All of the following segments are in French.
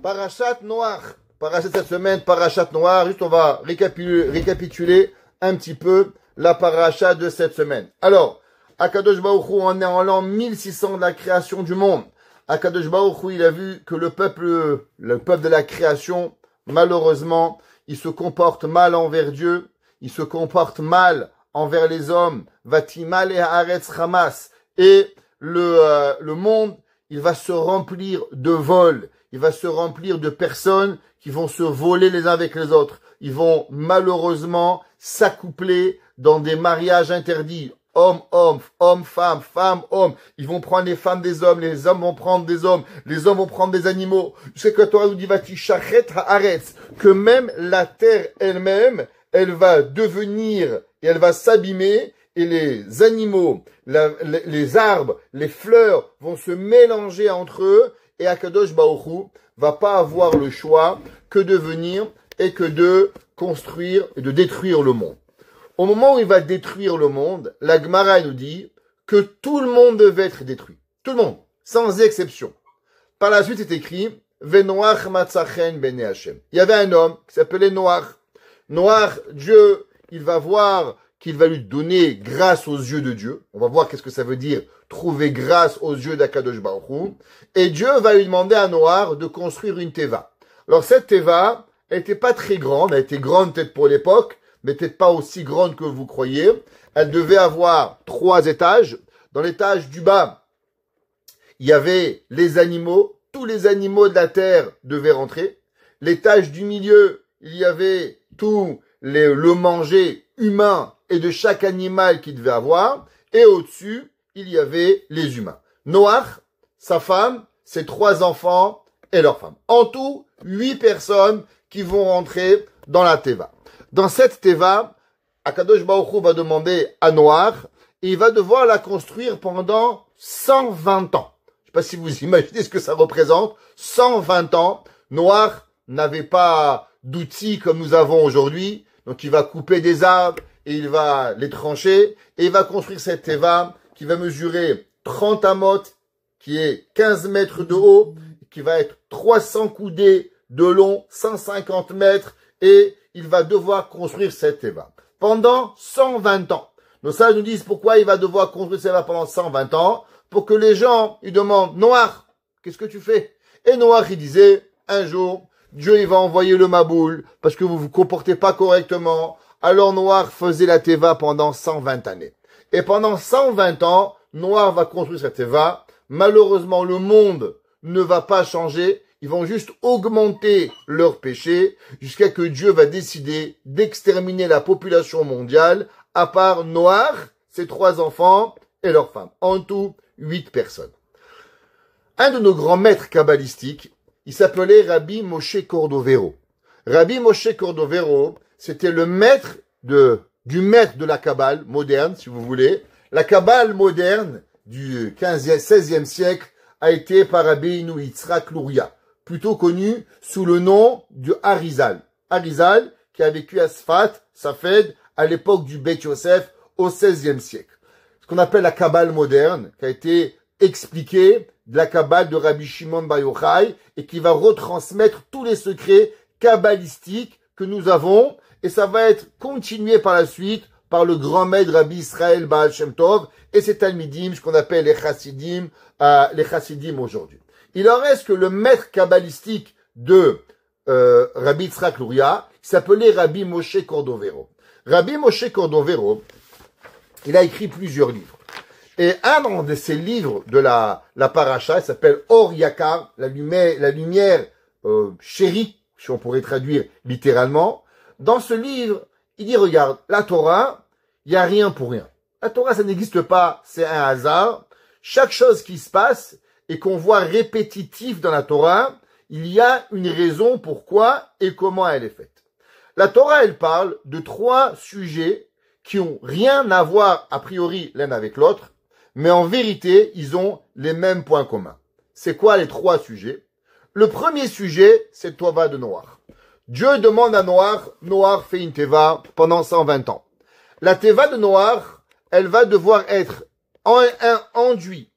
Parashat Noach. Parashat cette semaine, Parashat Noach. Juste on va récapituler un petit peu la parasha de cette semaine. Alors, Akadosh Baruch Hu, on est en l'an 1600 de la création du monde. Akadosh Baruch Hu, il a vu que le peuple de la création, malheureusement, il se comporte mal envers Dieu, il se comporte mal envers les hommes. Vatimal et haaretz chamas. Et le monde, il va se remplir de vols, il va se remplir de personnes qui vont se voler les uns avec les autres. Ils vont malheureusement s'accoupler dans des mariages interdits. Homme, homme, homme, femme, femme, homme. Ils vont prendre les femmes des hommes, les hommes vont prendre des hommes, les hommes vont prendre des animaux. Jusqu'à que la Torah nous dit, Vatishachet haaretz, que même la terre elle-même, elle va devenir et elle va s'abîmer, et les animaux, les arbres, les fleurs vont se mélanger entre eux, et Akadosh Baruch Hu va pas avoir le choix que de venir et que de construire et de détruire le monde. Au moment où il va détruire le monde, la Gemara nous dit que tout le monde devait être détruit. Tout le monde, sans exception. Par la suite, c'est écrit, Venoach matzachen bene Hashem. Il y avait un homme qui s'appelait Noach. Noach, Dieu, il va voir qu'il va lui donner grâce aux yeux de Dieu. On va voir qu'est-ce que ça veut dire trouver grâce aux yeux d'Akadosh Baruch Hu. Et Dieu va lui demander à Noach de construire une teva. Alors cette teva, elle n'était pas très grande, elle était grande peut-être pour l'époque, mais peut-être pas aussi grande que vous croyez. Elle devait avoir 3 étages. Dans l'étage du bas, il y avait les animaux, tous les animaux de la terre devaient rentrer. L'étage du milieu, il y avait tout le manger humain et de chaque animal qu'il devait avoir. Et au-dessus, il y avait les humains. Noach, sa femme, ses 3 enfants et leurs femmes. En tout, 8 personnes qui vont rentrer dans la teva. Dans cette teva, Akadosh Baruch Hu va demander à Noach, et il va devoir la construire pendant 120 ans. Je ne sais pas si vous imaginez ce que ça représente. 120 ans. Noach n'avait pas d'outils comme nous avons aujourd'hui. Donc il va couper des arbres et il va les trancher. Et il va construire cette teva qui va mesurer 30 amot, qui est 15 mètres de haut, qui va être 300 coudées de long, 150 mètres, et il va devoir construire cette teva pendant 120 ans. Nos sages nous disent pourquoi il va devoir construire cette teva pendant 120 ans, pour que les gens, ils demandent, Noach, qu'est-ce que tu fais? Et Noach, il disait, un jour, Dieu, il va envoyer le Maboul, parce que vous vous comportez pas correctement. Alors Noach faisait la teva pendant 120 années. Et pendant 120 ans, Noach va construire cette teva. Malheureusement, le monde ne va pas changer. Ils vont juste augmenter leurs péchés jusqu'à que Dieu va décider d'exterminer la population mondiale, à part Noach, ses 3 enfants et leurs femmes. En tout, 8 personnes. Un de nos grands maîtres kabbalistiques, il s'appelait Rabbi Moshe Cordovero. Rabbi Moshe Cordovero, c'était le maître du maître de la Kabbale moderne, si vous voulez. La Kabbale moderne du 16e siècle a été par Rabbi Yitzhak Luria, plutôt connu sous le nom de Arizal. Arizal, qui a vécu à Sfat, Safed, à l'époque du Beth Yosef, au 16e siècle. Ce qu'on appelle la Kabbale moderne, qui a été expliquée de la Kabbale de Rabbi Shimon Bar Yochai, et qui va retransmettre tous les secrets kabbalistiques que nous avons, et ça va être continué par la suite par le grand maître Rabbi Israël Baal Shem Tov, et ses Talmidim, ce qu'on appelle les Chassidim aujourd'hui. Il en reste que le maître kabbalistique de Rabbi Yitzhak Luria, qui s'appelait Rabbi Moshe Cordovero. Rabbi Moshe Cordovero, il a écrit plusieurs livres. Et un de ces livres de la paracha, il s'appelle Or Yakar, la lumière chérie, si on pourrait traduire littéralement. Dans ce livre, il dit, regarde, la Torah, il n'y a rien pour rien. La Torah, ça n'existe pas, c'est un hasard. Chaque chose qui se passe et qu'on voit répétitif dans la Torah, il y a une raison pourquoi et comment elle est faite. La Torah, elle parle de 3 sujets qui ont rien à voir a priori l'un avec l'autre, mais en vérité, ils ont les mêmes points communs. C'est quoi les 3 sujets? Le premier sujet, c'est Tova de Noach. Dieu demande à Noach, Noach fait une teva pendant 120 ans. La teva de Noach, elle va devoir être enduite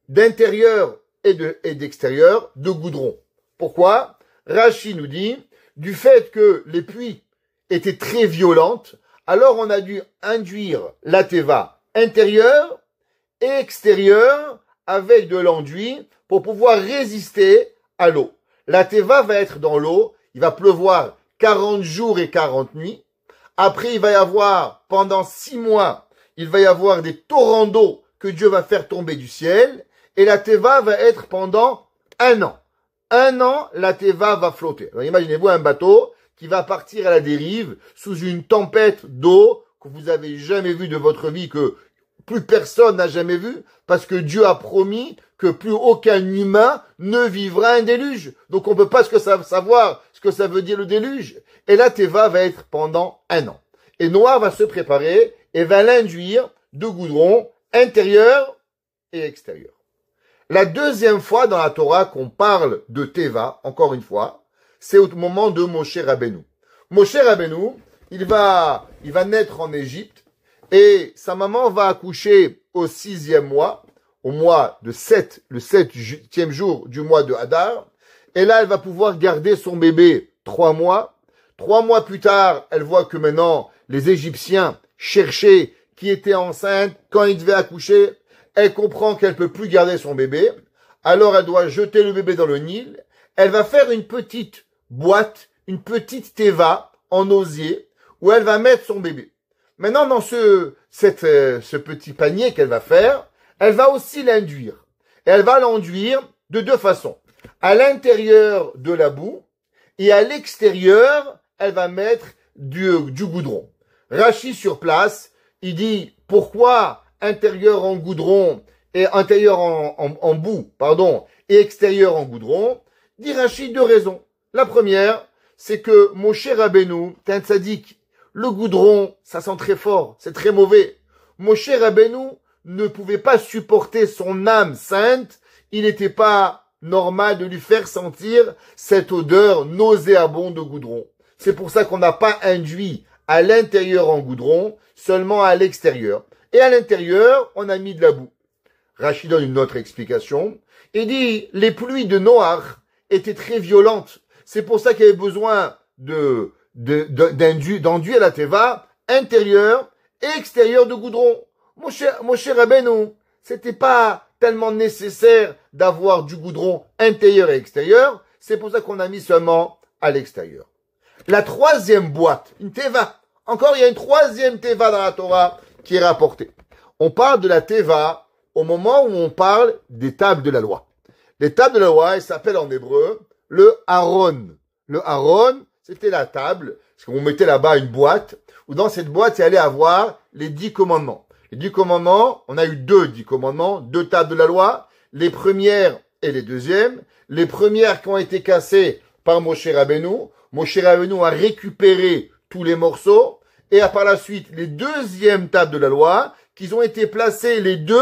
d'intérieur et d'extérieur de goudron. Pourquoi? Rashi nous dit, du fait que les pluies étaient très violentes, alors on a dû induire la teva intérieure et extérieure avec de l'enduit pour pouvoir résister à l'eau. La teva va être dans l'eau, il va pleuvoir 40 jours et 40 nuits. Après, il va y avoir, pendant 6 mois, il va y avoir des torrents d'eau que Dieu va faire tomber du ciel. Et la teva va être pendant 1 an. 1 an, la teva va flotter. Alors, imaginez-vous un bateau qui va partir à la dérive sous une tempête d'eau que vous avez jamais vue de votre vie, que plus personne n'a jamais vu, parce que Dieu a promis que plus aucun humain ne vivra un déluge. Donc on peut pas savoir ce que ça veut dire le déluge. Et la teva va être pendant 1 an. Et Noah va se préparer et va l'induire de goudron intérieur et extérieur. La deuxième fois dans la Torah qu'on parle de teva, encore une fois, c'est au moment de Moshe Rabbeinu. Moshe Rabbeinu, il va naître en Égypte et sa maman va accoucher au 6e mois, au mois de 7, le 7e jour du mois de Hadar. Et là, elle va pouvoir garder son bébé 3 mois. 3 mois plus tard, elle voit que maintenant, les Égyptiens cherchaient qui était enceinte, quand ils devaient accoucher. Elle comprend qu'elle peut plus garder son bébé. Alors, elle doit jeter le bébé dans le Nil. Elle va faire une petite boîte, une petite teva en osier où elle va mettre son bébé. Maintenant, dans ce petit panier qu'elle va faire, elle va aussi l'induire. Et elle va l'enduire de 2 façons. À l'intérieur de la boue et à l'extérieur, elle va mettre du goudron. Rashi sur place, il dit pourquoi intérieur en goudron et intérieur en boue, et extérieur en goudron. Dit Rashi 2 raisons. La première, c'est que Moshe Rabbeinu, t'es un tzaddik. Le goudron, ça sent très fort, c'est très mauvais. Moshe Rabbeinu ne pouvait pas supporter son âme sainte. Il n'était pas normal de lui faire sentir cette odeur nauséabonde de goudron. C'est pour ça qu'on n'a pas induit à l'intérieur en goudron, seulement à l'extérieur. Et à l'intérieur, on a mis de la boue. Rashi donne une autre explication. Il dit, les pluies de Noach étaient très violentes. C'est pour ça qu'il y avait besoin d'enduire la teva intérieur et extérieur de goudron. Moshe Rabbeinu, c'était pas tellement nécessaire d'avoir du goudron intérieur et extérieur. C'est pour ça qu'on a mis seulement à l'extérieur. La 3e boîte, une teva. Encore, il y a une 3e teva dans la Torah qui est rapportée. On parle de la teva au moment où on parle des tables de la loi. Les tables de la loi, elles s'appellent en hébreu le Aaron. Le Aaron, c'était la table, parce qu'on mettait là-bas une boîte, où dans cette boîte, il allait avoir les 10 commandements. Les 10 commandements, on a eu 10 commandements, 2 tables de la loi, les premières et les deuxièmes. Les premières qui ont été cassées par Moshe Rabbeinu. Moshe Rabbeinu a récupéré tous les morceaux, et par la suite, les 2e tables de la loi, qui ont été placées les 2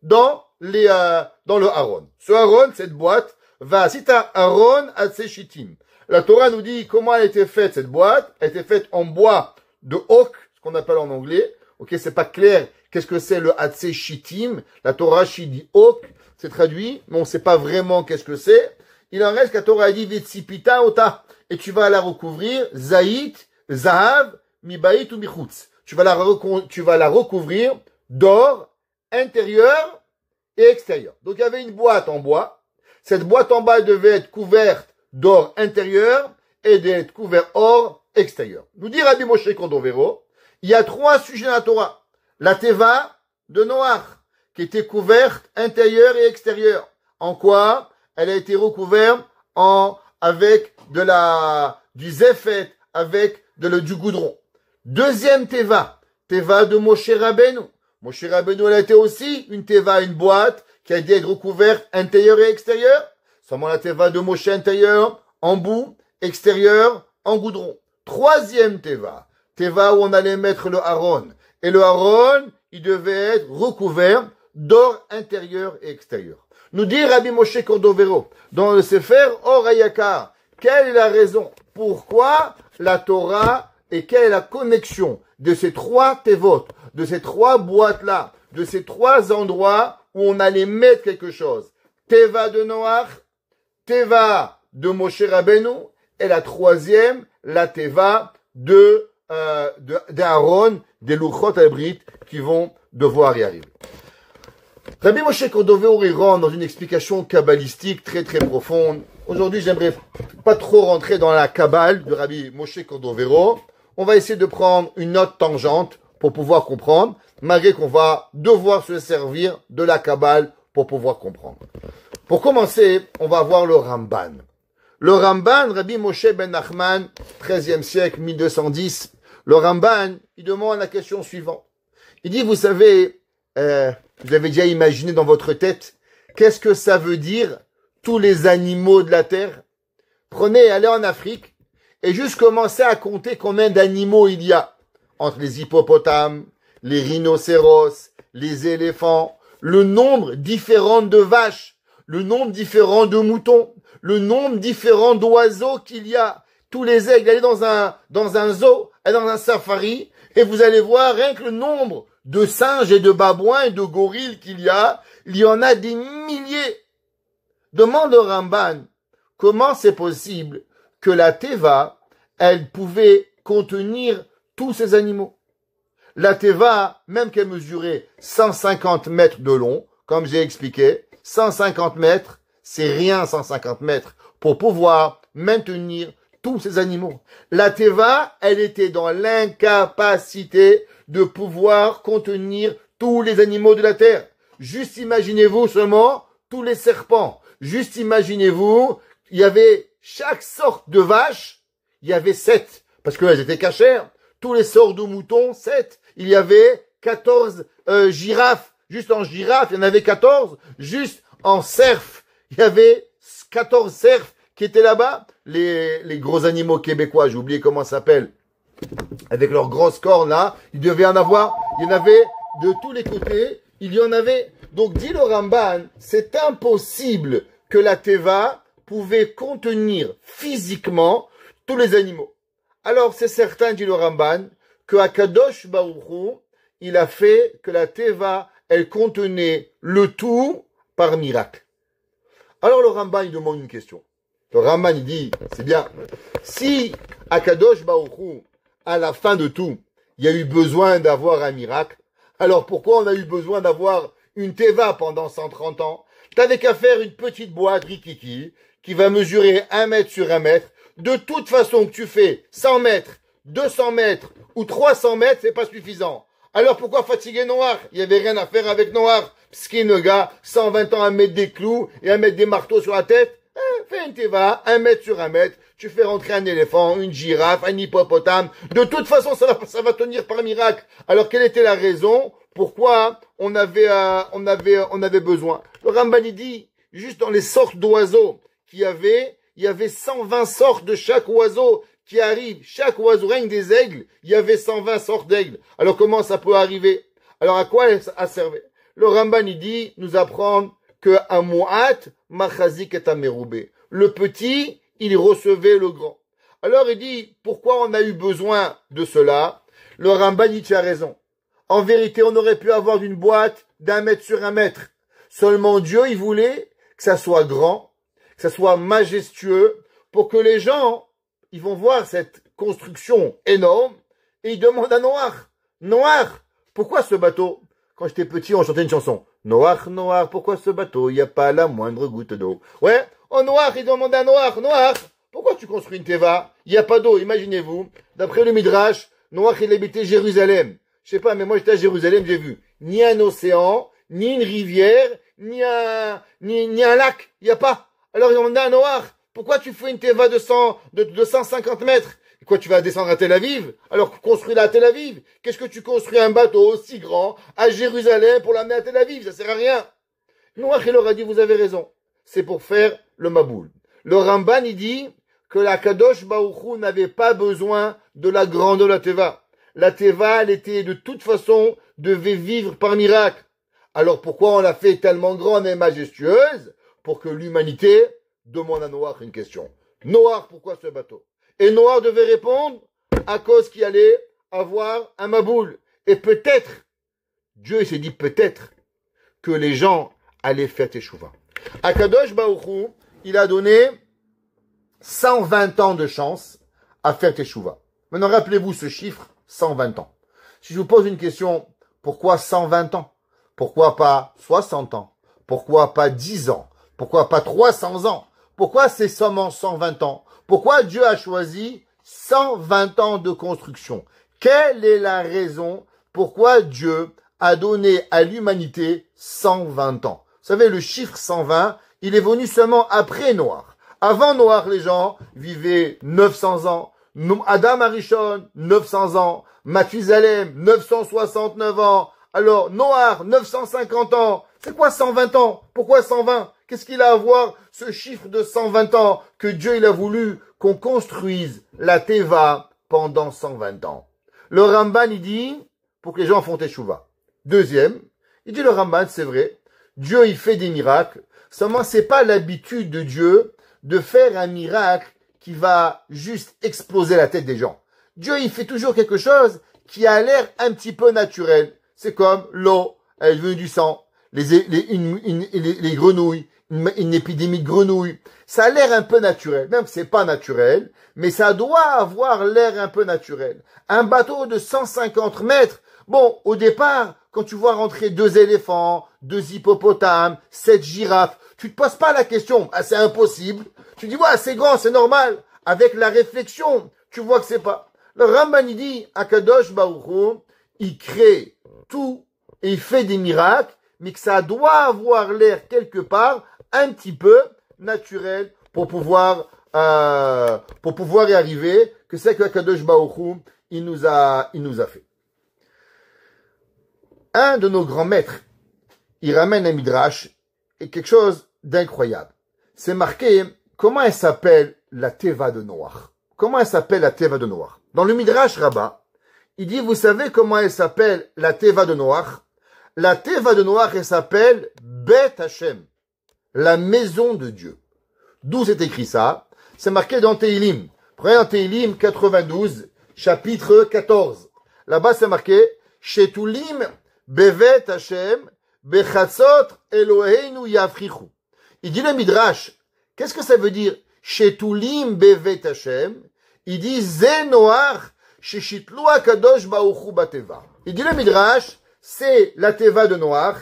dans le Aaron. Ce Aaron, cette boîte, va, si t'as Aaron Hatzeshitim. La Torah nous dit comment elle a été faite, cette boîte. Elle a été faite en bois de oak, ce qu'on appelle en anglais. Ok, c'est pas clair. Qu'est-ce que c'est le Hatzeshitim? La Torah dit oak, c'est traduit, mais on sait pas vraiment qu'est-ce que c'est. Il en reste que la Torah a dit Vetsipita ota. Et tu vas la recouvrir, Zaït, Zahav, Mibaït ou Michutz. Tu vas la recouvrir d'or, intérieur et extérieur. Donc il y avait une boîte en bois. Cette boîte en bas devait être couverte d'or intérieur et d'être couverte or extérieur. Nous dit Rabbi Moshe Cordovero, il y a 3 sujets dans la Torah. La teva de Noach, qui était couverte intérieur et extérieur. En quoi? Elle a été recouverte avec du zéphet, avec du goudron. 2e teva de Moshe Rabbeinu. Moshe Rabbeinu, elle a été aussi une teva, une boîte, qui a dû être recouverte intérieur et extérieur. Seulement la teva de Moshe intérieur, en boue, extérieur, en goudron. 3e teva où on allait mettre le Aaron. Et le Aaron, il devait être recouvert d'or intérieur et extérieur. Nous dit Rabbi Moshe Cordovero, dans le Sefer Or HaYakar, quelle est la raison? Pourquoi la Torah et quelle est la connexion de ces 3 tevot, de ces 3 boîtes-là, de ces 3 endroits où on allait mettre quelque chose? Teva de Noach, Teva de Moshe Rabbeinu, et la troisième, la teva d'Aaron, des Luchot Abrit, qui vont devoir y arriver. Rabbi Moshe Cordovero rentre dans une explication kabbalistique très très profonde. Aujourd'hui, j'aimerais pas trop rentrer dans la Kabbale de Rabbi Moshe Cordovero. On va essayer de prendre une autre tangente pour pouvoir comprendre, malgré qu'on va devoir se servir de la Kabbale pour pouvoir comprendre. Pour commencer, on va voir le Ramban. Le Ramban, Rabbi Moshe ben Nachman, 13e siècle, 1210. Le Ramban, il demande la question suivante. Il dit, vous savez, vous avez déjà imaginé dans votre tête, qu'est-ce que ça veut dire tous les animaux de la terre? Prenez, allez en Afrique et juste commencez à compter combien d'animaux il y a entre les hippopotames, les rhinocéros, les éléphants, le nombre différent de vaches, le nombre différent de moutons, le nombre différent d'oiseaux qu'il y a. Tous les aigles, allez dans un zoo, allez dans un safari et vous allez voir rien que le nombre de singes et de babouins et de gorilles qu'il y en a des milliers. Demande au Ramban, comment c'est possible que la Teva, elle pouvait contenir tous ces animaux? La Teva, même qu'elle mesurait 150 mètres de long, comme j'ai expliqué, 150 mètres, c'est rien 150 mètres, pour pouvoir maintenir tous ces animaux. La Teva, elle était dans l'incapacité de pouvoir contenir tous les animaux de la terre. Juste imaginez-vous seulement tous les serpents. Juste imaginez-vous, il y avait chaque sorte de vache, il y avait 7, parce qu'elles étaient cachères. Tous les sortes de moutons, 7. Il y avait 14 girafes. Juste en girafe, il y en avait 14. Juste en cerf, il y avait 14 cerfs qui étaient là-bas. Les gros animaux québécois, j'ai oublié comment ça s'appelle. Avec leurs grosses cornes là, il devait en avoir. Il y en avait de tous les côtés. Il y en avait. Donc, dit le Ramban, c'est impossible que la Teva pouvait contenir physiquement tous les animaux. Alors, c'est certain, dit le Ramban, que Akadosh Baruch Hu, il a fait que la Teva, elle contenait le tout par miracle. Alors, le Ramban, il demande une question. Le Ramban, il dit, c'est bien, si Akadosh Baruch Hu, à la fin de tout, il y a eu besoin d'avoir un miracle, alors pourquoi on a eu besoin d'avoir une Teva pendant 130 ans? T'avais qu'à faire une petite boîte rikiki qui va mesurer 1 mètre sur 1 mètre. De toute façon que tu fais 100 mètres, 200 mètres ou 300 mètres, c'est pas suffisant. Alors pourquoi fatiguer Noir? Il y avait rien à faire avec Noir. Pskin le gars, 120 ans à mettre des clous et à mettre des marteaux sur la tête. Fais une Teva, 1 mètre sur 1 mètre. Tu fais rentrer un éléphant, une girafe, un hippopotame. De toute façon, ça va tenir par miracle. Alors quelle était la raison? Pourquoi on avait besoin? Le Ramban dit, juste dans les sortes d'oiseaux qu'il y avait 120 sortes de chaque oiseau qui arrive. Chaque oiseau, rien que des aigles, il y avait 120 sortes d'aigles. Alors comment ça peut arriver? Alors à quoi ça servait? Le Ramban dit, nous apprendre que un mu'at machazik et ameroubé. Le petit, il recevait le grand. Alors il dit, pourquoi on a eu besoin de cela? Le Ramban dit, tu as raison. En vérité, on aurait pu avoir une boîte d'1 mètre sur 1 mètre. Seulement Dieu, il voulait que ça soit grand, que ça soit majestueux, pour que les gens, ils vont voir cette construction énorme, et ils demandent à Noir, Noir, pourquoi ce bateau? Quand j'étais petit, on chantait une chanson. Noir, Noir, pourquoi ce bateau? Il n'y a pas la moindre goutte d'eau. Ouais, oh Noir, ils demandent à Noir, Noir, pourquoi tu construis une Teva? Il n'y a pas d'eau, imaginez-vous. D'après le Midrash, Noir, il habitait Jérusalem. Je sais pas, mais moi j'étais à Jérusalem, j'ai vu ni un océan, ni une rivière, ni un lac. Il n'y a pas. Alors ils ont demandé à Noir, pourquoi tu fais une Teva de 150 mètres? Et quoi, tu vas descendre à Tel Aviv? Alors construis-la à Tel Aviv. Qu'est-ce que tu construis un bateau aussi grand à Jérusalem pour l'amener à Tel Aviv? Ça sert à rien. Noir, il leur a dit, vous avez raison. C'est pour faire le Maboul. Le Ramban, il dit que la Kadosh Baruch Hu n'avait pas besoin de la grandeur de la Teva. La Teva, elle était de toute façon, devait vivre par miracle. Alors pourquoi on l'a fait tellement grande et majestueuse? Pour que l'humanité demande à Noir une question. Noir, pourquoi ce bateau? Et Noir devait répondre à cause qu'il allait avoir un Maboul. Et peut-être, Dieu s'est dit peut-être, que les gens allaient faire Teshuvah. Akadosh Baruch Hu, il a donné 120 ans de chance à faire teshuva. Maintenant, rappelez-vous ce chiffre, 120 ans. Si je vous pose une question, pourquoi 120 ans? Pourquoi pas 60 ans? Pourquoi pas 10 ans? Pourquoi pas 300 ans? Pourquoi c'est seulement 120 ans? Pourquoi Dieu a choisi 120 ans de construction? Quelle est la raison pourquoi Dieu a donné à l'humanité 120 ans? Vous savez, le chiffre 120, il est venu seulement après Noir. Avant Noir, les gens vivaient 900 ans. Adam Arishon, 900 ans. Mathusalem, 969 ans. Alors, Noir, 950 ans. C'est quoi 120 ans? Pourquoi 120? Qu'est-ce qu'il a à voir, ce chiffre de 120 ans, que Dieu il a voulu qu'on construise la Teva pendant 120 ans? Le Ramban, il dit, pour que les gens font teshuva. Deuxième, il dit le Ramban, c'est vrai, Dieu il fait des miracles, seulement c'est pas l'habitude de Dieu de faire un miracle qui va juste exploser la tête des gens. Dieu il fait toujours quelque chose qui a l'air un petit peu naturel. C'est comme l'eau, elle est venue du sang, les grenouilles, une épidémie de grenouilles. Ça a l'air un peu naturel, même que c'est pas naturel, mais ça doit avoir l'air un peu naturel. Un bateau de 150 mètres, bon, au départ, quand tu vois rentrer 2 éléphants, 2 hippopotames, 7 girafes, tu te poses pas la question, ah, c'est impossible. Tu dis, ouais, c'est grand, c'est normal. Avec la réflexion, tu vois que c'est pas. Le Ramban, il dit, Akadosh Baruch Hu, il crée tout et il fait des miracles, mais que ça doit avoir l'air quelque part un petit peu naturel pour pouvoir y arriver, que c'est que Akadosh Baruch Hu, il nous a fait. Un de nos grands maîtres, il ramène un midrash et quelque chose d'incroyable. C'est marqué, comment elle s'appelle la Teva de Noach? Comment elle s'appelle la Teva de Noach? Dans le midrash Rabbah, il dit, vous savez comment elle s'appelle la Teva de Noach? La Teva de Noach, elle s'appelle Bet Hashem, la maison de Dieu. D'où c'est écrit ça? C'est marqué dans Tehilim. Prenez dans Tehilim 92, chapitre 14. Là-bas, c'est marqué, Shetulim bevet Hashem bechatzot Eloheinu yafrichu. Il dit le midrash, qu'est-ce que ça veut dire? Shetulim bevet Hashem. Il dit Ze Noach sheshitlu akadosh baruchu bateva. Il dit le midrash, c'est la Teva de Noach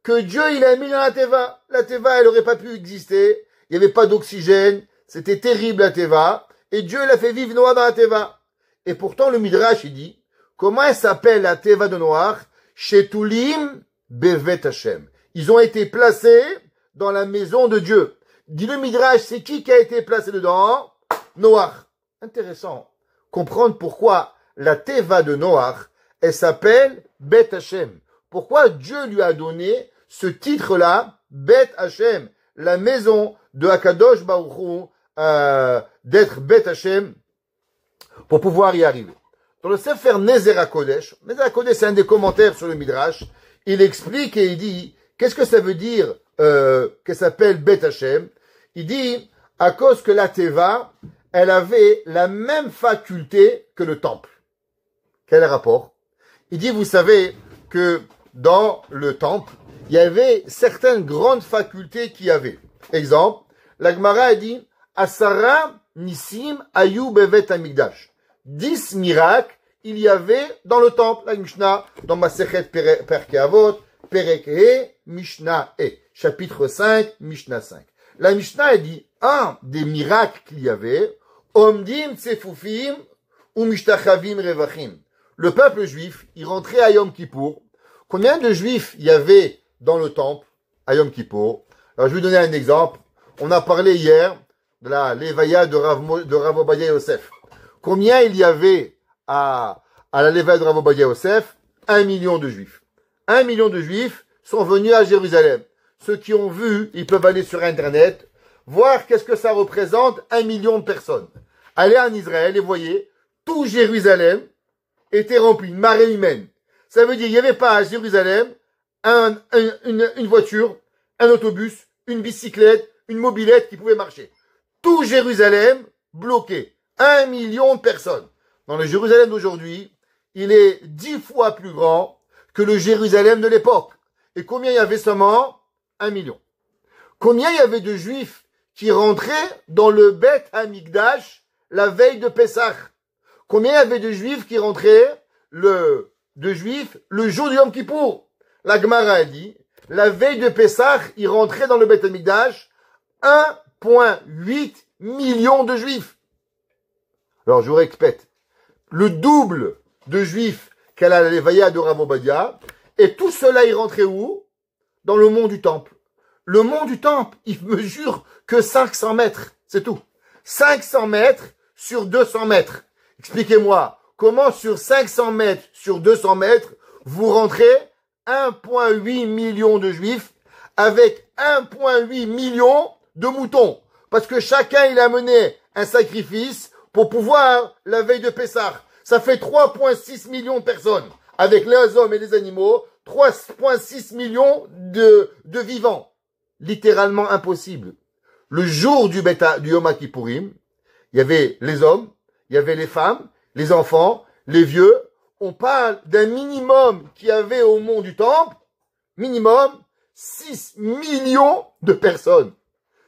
que Dieu il a mis dans la Teva. La Teva, elle aurait pas pu exister. Il n'y avait pas d'oxygène. C'était terrible la Teva. Et Dieu l'a fait vivre Noach dans la Teva. Et pourtant, le midrash, il dit, comment elle s'appelle la Teva de Noach? Shetulim bevet Hashem. Ils ont été placés dans la maison de Dieu. Dit le midrash, c'est qui a été placé dedans? Noach. Intéressant. Comprendre pourquoi la Teva de Noach, elle s'appelle Bet Hashem. Pourquoi Dieu lui a donné ce titre-là, Bet Hashem, la maison de Akadosh Baruch Hu, d'être Bet Hashem, pour pouvoir y arriver. Dans le Sefer Nezer HaKodesh, Nezer HaKodesh, c'est un des commentaires sur le Midrash, il explique et il dit, qu'est-ce que ça veut dire qu'elle s'appelle Bet Hashem? Il dit, à cause que la Teva, elle avait la même faculté que le temple. Quel rapport? Il dit, vous savez que dans le temple, il y avait certaines grandes facultés qu'il y avait. Exemple, la Gemara a dit, Asara Nisim Ayu Bevet Hamikdash. 10 miracles il y avait dans le temple. La Mishnah, dans Masechet Perkei Avot, Perek He, Mishnah E. Chapitre 5, Mishnah 5. La Mishnah a dit, un des miracles qu'il y avait, Omdim Tsefufim ou Mishtachavim Revachim. Le peuple juif, il rentrait à Yom Kippour. Combien de juifs il y avait dans le temple à Yom Kippour? Alors, je vais vous donner un exemple. On a parlé hier de la Levaya de Rav Obadia Yosef. Combien il y avait à la Levaya de Rav Obadia Yosef? 1 million de juifs. 1 million de juifs sont venus à Jérusalem. Ceux qui ont vu, ils peuvent aller sur Internet, voir qu'est-ce que ça représente 1 million de personnes. Allez en Israël et voyez, tout Jérusalem était rempli, une marée humaine. Ça veut dire, il n'y avait pas à Jérusalem une voiture, un autobus, une bicyclette, une mobilette qui pouvait marcher. Tout Jérusalem bloqué. 1 million de personnes. Dans le Jérusalem d'aujourd'hui, il est 10 fois plus grand que le Jérusalem de l'époque. Et combien il y avait seulement? 1 million. Combien il y avait de juifs qui rentraient dans le Beth Hamikdash la veille de Pessah? Combien il y avait de juifs qui rentraient le jour du Yom Kippour? La Gemara a dit, la veille de Pessah, ils rentraient dans le Beth Hamikdash 1,8 million de juifs. Alors je vous répète, le double de juifs qu'à la Levaya de Rav Ovadia, et tout cela, ils rentraient où? Dans le mont du Temple. Le mont du Temple, il mesure que 500 mètres, c'est tout. 500 mètres sur 200 mètres. Expliquez-moi, comment sur 500 mètres sur 200 mètres, vous rentrez 1,8 million de juifs avec 1,8 million de moutons? Parce que chacun, il a mené un sacrifice pour pouvoir la veille de Pessah. Ça fait 3,6 millions de personnes. Avec les hommes et les animaux, 3,6 millions de vivants. Littéralement impossible. Le jour du Yom Kippourim, il y avait les hommes, il y avait les femmes, les enfants, les vieux. On parle d'un minimum qu'il y avait au mont du Temple, minimum 6 millions de personnes.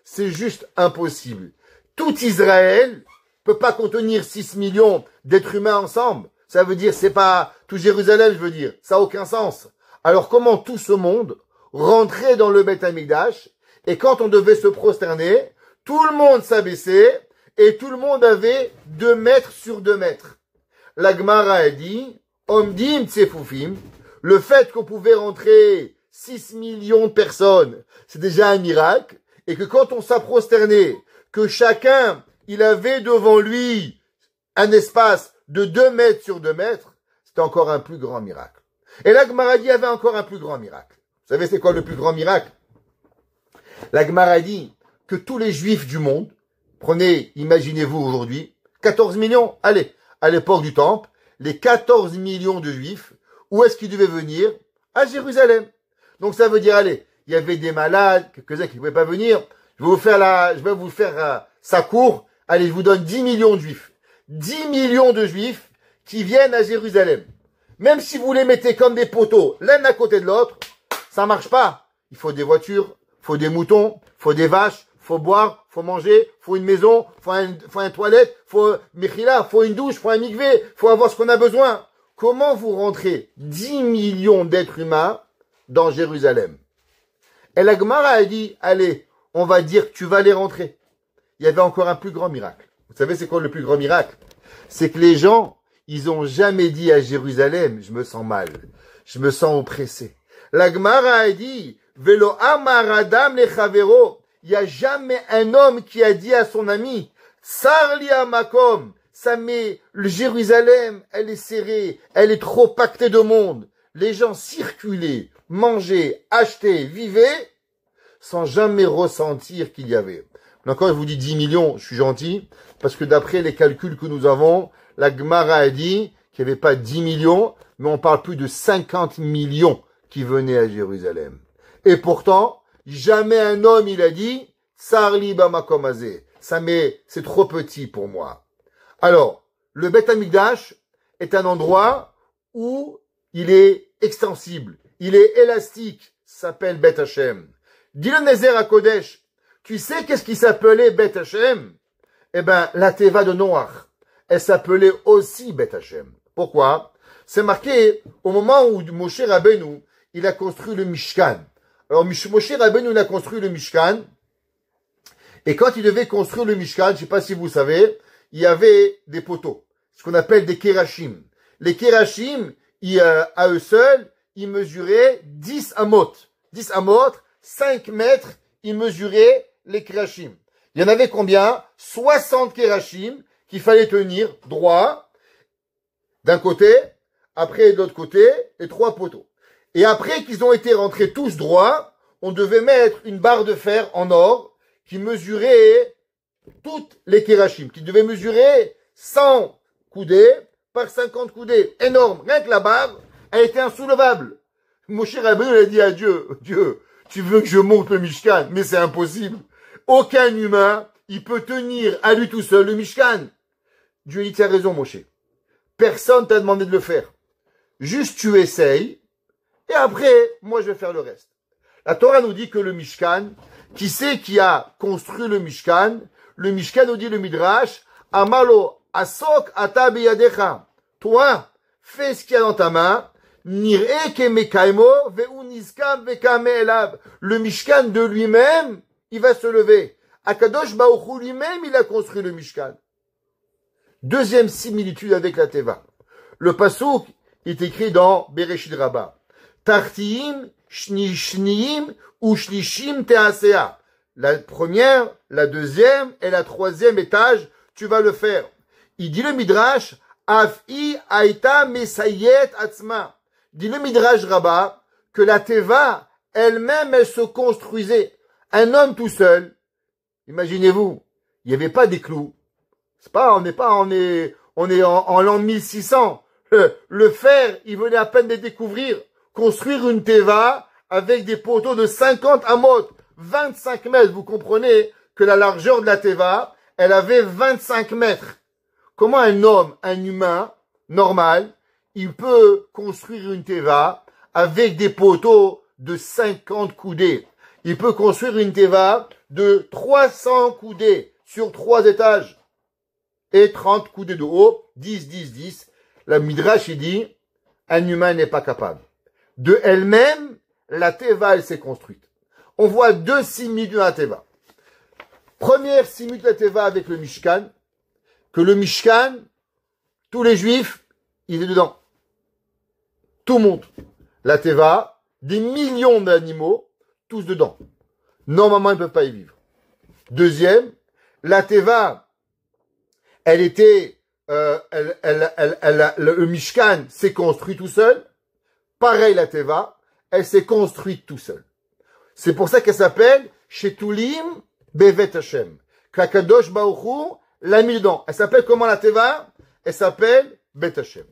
C'est juste impossible. Tout Israël peut pas contenir 6 millions d'êtres humains ensemble. Ça veut dire, c'est pas tout Jérusalem, je veux dire. Ça n'a aucun sens. Alors comment tout ce monde rentrait dans le Beth Hamikdash, et quand on devait se prosterner, tout le monde s'abaissait, et tout le monde avait 2 mètres sur 2 mètres. La Gemara a dit, Omdim Tsefufim, le fait qu'on pouvait rentrer 6 millions de personnes, c'est déjà un miracle, et que quand on s'approsternait, que chacun, il avait devant lui un espace de 2 mètres sur 2 mètres, c'était encore un plus grand miracle. Et la Gemara dit, avait encore un plus grand miracle. Vous savez c'est quoi le plus grand miracle? La Gemara dit que tous les juifs du monde, prenez, imaginez-vous aujourd'hui, 14 millions, allez, à l'époque du Temple, les 14 millions de juifs, où est-ce qu'ils devaient venir? À Jérusalem. Donc ça veut dire, allez, il y avait des malades, quelques-uns qui ne pouvaient pas venir, je vais vous faire ça court, allez, je vous donne 10 millions de juifs. 10 millions de juifs qui viennent à Jérusalem. Même si vous les mettez comme des poteaux, l'un à côté de l'autre, ça marche pas. Il faut des voitures, faut des moutons, faut des vaches, faut boire, faut manger, faut une maison, faut un toilette, faut une douche, faut un mikvé, faut avoir ce qu'on a besoin. Comment vous rentrez 10 millions d'êtres humains dans Jérusalem? Et la Gemara a dit, allez, on va dire que tu vas les rentrer. Il y avait encore un plus grand miracle. Vous savez c'est quoi le plus grand miracle? C'est que les gens, ils ont jamais dit à Jérusalem, je me sens mal, je me sens oppressé. La Gemara a dit, Velo amar adam lechavero, il n'y a jamais un homme qui a dit à son ami, Sarli amakom, ça met le Jérusalem, elle est serrée, elle est trop pactée de monde. Les gens circulaient, mangeaient, achetaient, vivaient, sans jamais ressentir qu'il y avait. Encore, je vous dis 10 millions, je suis gentil, parce que d'après les calculs que nous avons, la Gemara a dit qu'il n'y avait pas 10 millions, mais on parle plus de 50 millions qui venaient à Jérusalem. Et pourtant, jamais un homme, il a dit, Sarli bamakomazé, c'est trop petit pour moi. Alors, le Beth Hamikdash est un endroit où il est extensible, il est élastique, s'appelle Beth Hashem. Dis le Nézer à Kodesh, tu sais qu'est-ce qui s'appelait Beth Hashem? Eh ben, la Teva de Noach, elle s'appelait aussi Beth Hashem. Pourquoi? C'est marqué au moment où Moshe Rabbeinu, il a construit le Mishkan. Alors, Moshe Rabbeinu, il a construit le Mishkan. Et quand il devait construire le Mishkan, je ne sais pas si vous savez, il y avait des poteaux, ce qu'on appelle des Kerachim. Les Kerachim, à eux seuls, ils mesuraient 10 amot. 10 amot, 5 mètres, ils mesuraient les Kerachim. Il y en avait combien? 60 Kerachim qu'il fallait tenir droit d'un côté, après de l'autre côté, les 3 poteaux. Et après qu'ils ont été rentrés tous droits, on devait mettre une barre de fer en or qui mesurait toutes les Kerachim, qui devait mesurer 100 coudées par 50 coudées. Énorme. Rien que la barre, elle était insoulevable. Moshe Rabbeinu a dit à Dieu, Dieu, tu veux que je monte le Mishkan? Mais c'est impossible. Aucun humain, il peut tenir à lui tout seul le Mishkan. Dieu dit, tu as raison, Moshe. Personne t'a demandé de le faire. Juste tu essayes, et après, moi je vais faire le reste. La Torah nous dit que le Mishkan, Qui c'est qui a construit le Mishkan? Le Mishkan nous dit le Midrash, Amalo asok ata biyadecha. Toi, fais ce qu'il y a dans ta main. Nir'e ke mekaimo ve'uniskam vekame elav. Le Mishkan de lui-même, il va se lever. Akadosh Baruch Hu lui-même, il a construit le Mishkan. Deuxième similitude avec la Teva. Le pasuk est écrit dans Bereshit Rabbah. Tartiim, shnishniim, ou shlishim teasea. La première, la deuxième et la troisième étage, tu vas le faire. Il dit le Midrash, Af'i aïta mesayet atzma. Dit le Midrash Rabbah que la Teva, elle-même, elle se construisait. Un homme tout seul, imaginez-vous, il n'y avait pas des clous. C'est pas, on est en l'an 1600. Le fer, il venait à peine de découvrir. Construire une Teva avec des poteaux de 50 amot, 25 mètres. Vous comprenez que la largeur de la Teva, elle avait 25 mètres. Comment un homme, un humain, normal, il peut construire une Teva avec des poteaux de 50 coudées? Il peut construire une Teva de 300 coudées sur 3 étages. Et 30 coudées de haut, 10, 10, 10. La Midrash, il dit, un humain n'est pas capable. De elle-même, la Teva, elle s'est construite. On voit deux similitudes de la Teva. Première similitude de la Teva avec le Mishkan, que le Mishkan, tous les Juifs, ils étaient dedans. Tout le monde. La Teva, des millions d'animaux, tous dedans. Normalement, ils ne peuvent pas y vivre. Deuxième, la Teva, elle était, le Mishkan s'est construit tout seul. Pareil, la Teva, elle s'est construite tout seul. C'est pour ça qu'elle s'appelle Shetulim Bevet Hashem. Kakadosh Baruch Hu l'a mis dedans. Elle s'appelle comment la Teva? Elle s'appelle Bet Hashem.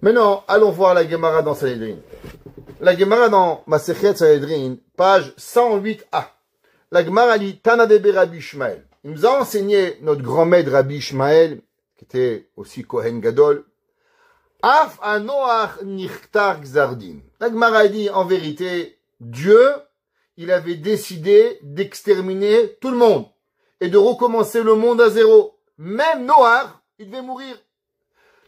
Maintenant, allons voir la Gemara dans Sanhedrin. La Gemara dans Masechet Sanhedrin, page 108a. La Gemara dit Tana de Rabbi Ishmael. Il nous a enseigné notre grand-maître Rabbi Ishmael, qui était aussi Kohen Gadol. Af anoach nichtar gzardin. La Gemara dit, en vérité, Dieu, il avait décidé d'exterminer tout le monde et de recommencer le monde à zéro. Même Noach, il devait mourir.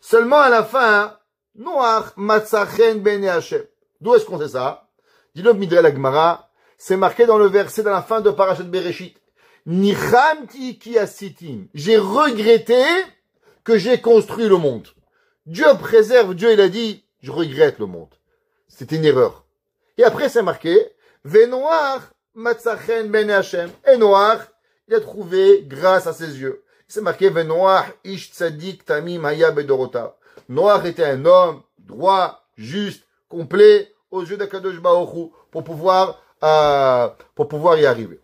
Seulement à la fin, Noach matzachen bene Hashem. D'où est-ce qu'on sait ça? Dit le Midrash la Gemara, c'est marqué dans le verset dans la fin de Parashat Bereshit. Nichamti ki asitim. J'ai regretté que j'ai construit le monde. Dieu préserve, Dieu il a dit, je regrette le monde. C'était une erreur. Et après c'est marqué, Venoach matzachen ben Hashem. Et Noach, il a trouvé grâce à ses yeux. C'est marqué, Venoach ish tzadik tamim haya bedorota. Noach était un homme droit, juste, complet aux yeux d'Akadosh Baruch Hu pour pouvoir y arriver.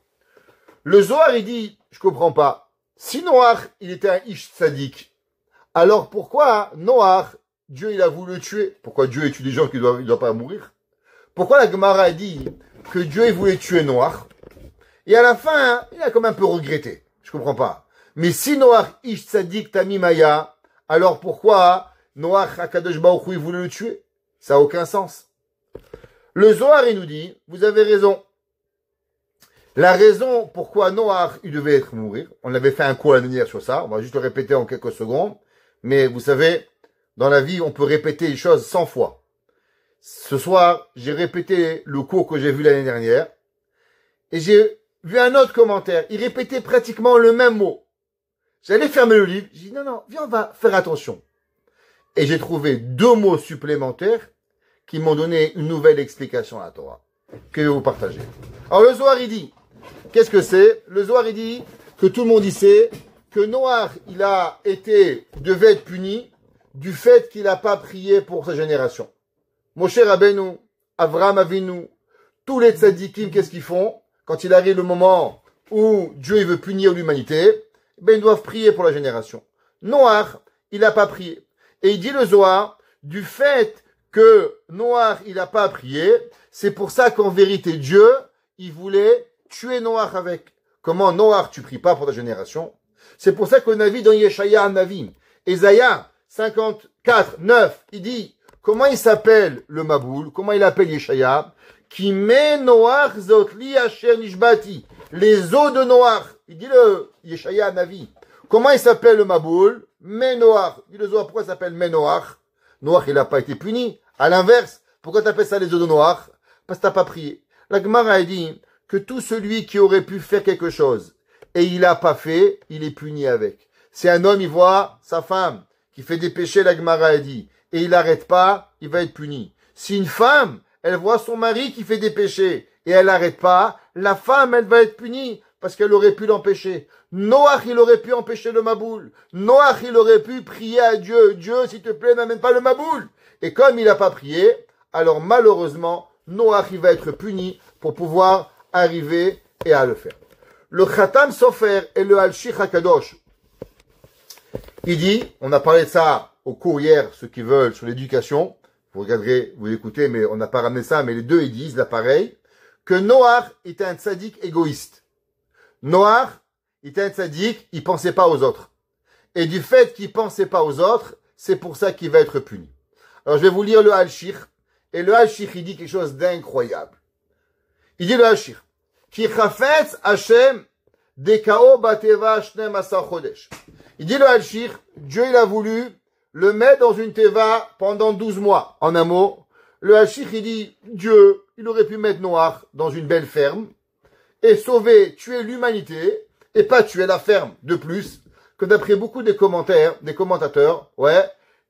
Le Zohar, il dit, je comprends pas. Si Noach, il était un ish tzadik, alors pourquoi Noach, Dieu il a voulu le tuer? Pourquoi Dieu tue des gens qui ne doivent pas mourir? Pourquoi la Gemara dit que Dieu il voulait tuer Noach? Et à la fin, il a comme un peu regretté. Je comprends pas. Mais si Noach ish tzadik tamimaya, alors pourquoi Noach Akadosh Baruch Hu il voulait le tuer? Ça n'a aucun sens. Le Zohar il nous dit, vous avez raison. La raison pourquoi Noach il devait mourir, on avait fait un cours l'année dernière sur ça, on va juste le répéter en quelques secondes. Mais vous savez, dans la vie, on peut répéter les choses 100 fois. Ce soir, j'ai répété le cours que j'ai vu l'année dernière. Et j'ai vu un autre commentaire. Il répétait pratiquement le même mot. J'allais fermer le livre. J'ai dit, non, viens, on va faire attention. Et j'ai trouvé 2 mots supplémentaires qui m'ont donné une nouvelle explication à la Torah. Que je vais vous partager. Alors, le Zohar, il dit, qu'est-ce que c'est? Le Zohar, il dit que tout le monde y sait que Noach, devait être puni du fait qu'il n'a pas prié pour sa génération. Moshe Rabbeinu, Avraham Avinu, tous les tzadikim, qu'est-ce qu'ils font? Quand il arrive le moment où Dieu il veut punir l'humanité, ils doivent prier pour la génération. Noach, il n'a pas prié. Et il dit le Zohar, du fait que Noach, il n'a pas prié, c'est pour ça qu'en vérité, Dieu, il voulait tuer Noach avec. Comment Noach, tu pries pas pour ta génération? C'est pour ça que Navi dans Yeshaya Navi, Esaïa 54, 9, il dit, comment il s'appelle le Maboul? Comment il appelle Yeshaya? Qui met Noach zotli asher nishbati. Les eaux de Noach. Il dit le Yeshaya Navi. Comment il s'appelle le Maboul? Menoach. Il dit le Zohar, pourquoi il s'appelle Menoach? Noach, il n'a pas été puni. À l'inverse, pourquoi tu appelles ça les eaux de Noach? Parce que tu n'as pas prié. La Gemara a dit que tout celui qui aurait pu faire quelque chose et il n'a pas fait, il est puni avec. Si un homme, il voit sa femme qui fait des péchés, la Gemara a dit, et il n'arrête pas, il va être puni. Si une femme, elle voit son mari qui fait des péchés et elle n'arrête pas, la femme, elle va être punie parce qu'elle aurait pu l'empêcher. Noach, il aurait pu empêcher le Maboul. Noach, il aurait pu prier à Dieu. Dieu, s'il te plaît, n'amène pas le Maboul. Et comme il n'a pas prié, alors malheureusement, Noach, il va être puni pour pouvoir arriver et à le faire. Le Khatam Sofer et le Al-Shich HaKadosh, il dit, on a parlé de ça au cours hier, ceux qui veulent, sur l'éducation, vous regarderez, vous écoutez, mais on n'a pas ramené ça, mais les deux, ils disent là pareil, que Noach était un tzaddik égoïste. Noach était un tzaddik, il pensait pas aux autres. Et du fait qu'il pensait pas aux autres, c'est pour ça qu'il va être puni. Alors je vais vous lire le Al-Shich, et le Al-Shich, il dit quelque chose d'incroyable. Il dit le Al-Shich, Ki chafetz Hashem dekao bateva shnem asar chodesh. Il dit le Al-Shich, Dieu il a voulu le mettre dans une teva pendant 12 mois. En un mot, le Al-Shich il dit, Dieu, il aurait pu mettre Noach dans une belle ferme et sauver, tuer l'humanité et pas tuer la ferme. De plus, que d'après beaucoup des commentateurs, ouais,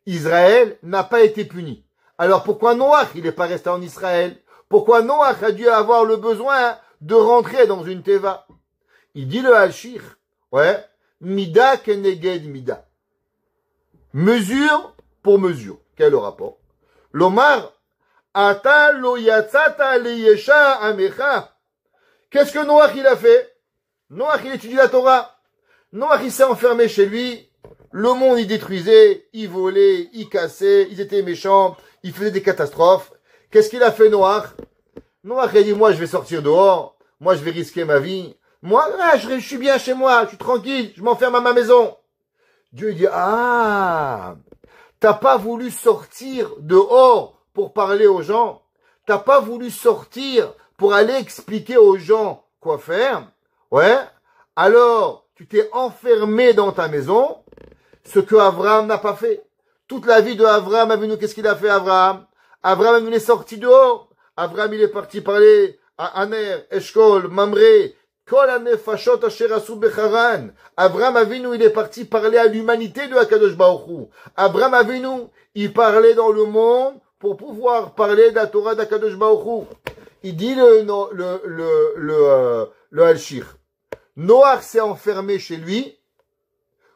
Israël n'a pas été puni. Alors pourquoi Noach il n'est pas resté en Israël? Pourquoi Noach a dû avoir le besoin de rentrer dans une teva? Il dit le Al-Shich, ouais, Mida keneged Mida. Mesure pour mesure. Quel est le rapport? L'Omar, Ata lo yatzata le yesha amecha. Qu'est-ce que Noach il a fait? Noach il étudie la Torah. Noach il s'est enfermé chez lui. Le monde il détruisait, il volait, il cassait, ils étaient méchants, il faisait des catastrophes. Qu'est-ce qu'il a fait Noach? Noach il a dit, moi je vais sortir dehors, moi je vais risquer ma vie. Moi, là, je suis bien chez moi, je suis tranquille, je m'enferme à ma maison. Dieu dit, ah, t'as pas voulu sortir dehors pour parler aux gens. T'as pas voulu sortir pour aller expliquer aux gens quoi faire. Ouais. Alors, tu t'es enfermé dans ta maison, ce que Abraham n'a pas fait. Toute la vie de Abraham, Avinu, qu'est-ce qu'il a fait Abraham? Abraham, il est sorti dehors. Abraham, il est parti parler à Aner, Eshkol, Mamré, Abraham Avinu, il est parti parler à l'humanité de Akadosh Baruch Hu. Abraham Avinu, il parlait dans le monde pour pouvoir parler de la Torah d'Akadosh Baruch Hu. Il dit le Al-Shich. Noach s'est enfermé chez lui.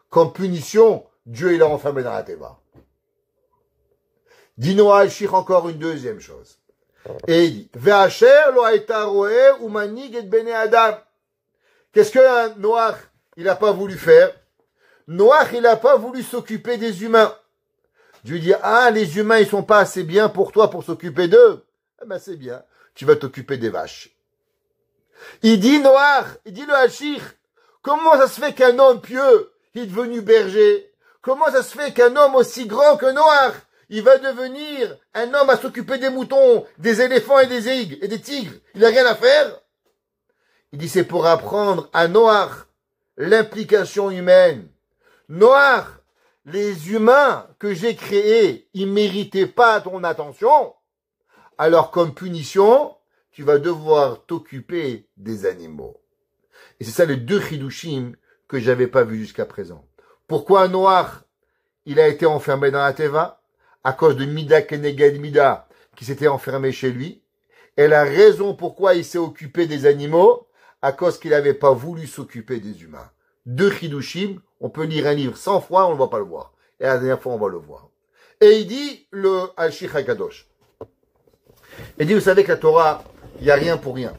Comme punition, Dieu il l'a enfermé dans la Teva. Dit Noach Al-Shich encore une deuxième chose. Et il dit, Ve'asher lo haïta roé ou manig et bene Adam. Qu'est-ce que Noach, il n'a pas voulu faire? Noach, il n'a pas voulu s'occuper des humains. Dieu dit, ah, les humains, ils sont pas assez bien pour toi pour s'occuper d'eux. Eh ben, c'est bien. Tu vas t'occuper des vaches. Il dit Noach, il dit le Al-Shich, comment ça se fait qu'un homme pieux, il est devenu berger? Comment ça se fait qu'un homme aussi grand que Noach, il va devenir un homme à s'occuper des moutons, des éléphants et des tigres? Il n'a rien à faire? Il dit, c'est pour apprendre à Noach l'implication humaine. Noach, les humains que j'ai créés, ils méritaient pas ton attention. Alors, comme punition, tu vas devoir t'occuper des animaux. Et c'est ça les deux chidushim que j'avais pas vus jusqu'à présent. Pourquoi Noach, il a été enfermé dans la Teva? À cause de Mida Keneged Mida, qui s'était enfermé chez lui. Et la raison pourquoi il s'est occupé des animaux, à cause qu'il n'avait pas voulu s'occuper des humains. Deux chidushim, on peut lire un livre 100 fois, on ne va pas le voir. Et la dernière fois, on va le voir. Et il dit, le Al-Shich HaKadosh. Il dit, vous savez que la Torah, il n'y a rien pour rien.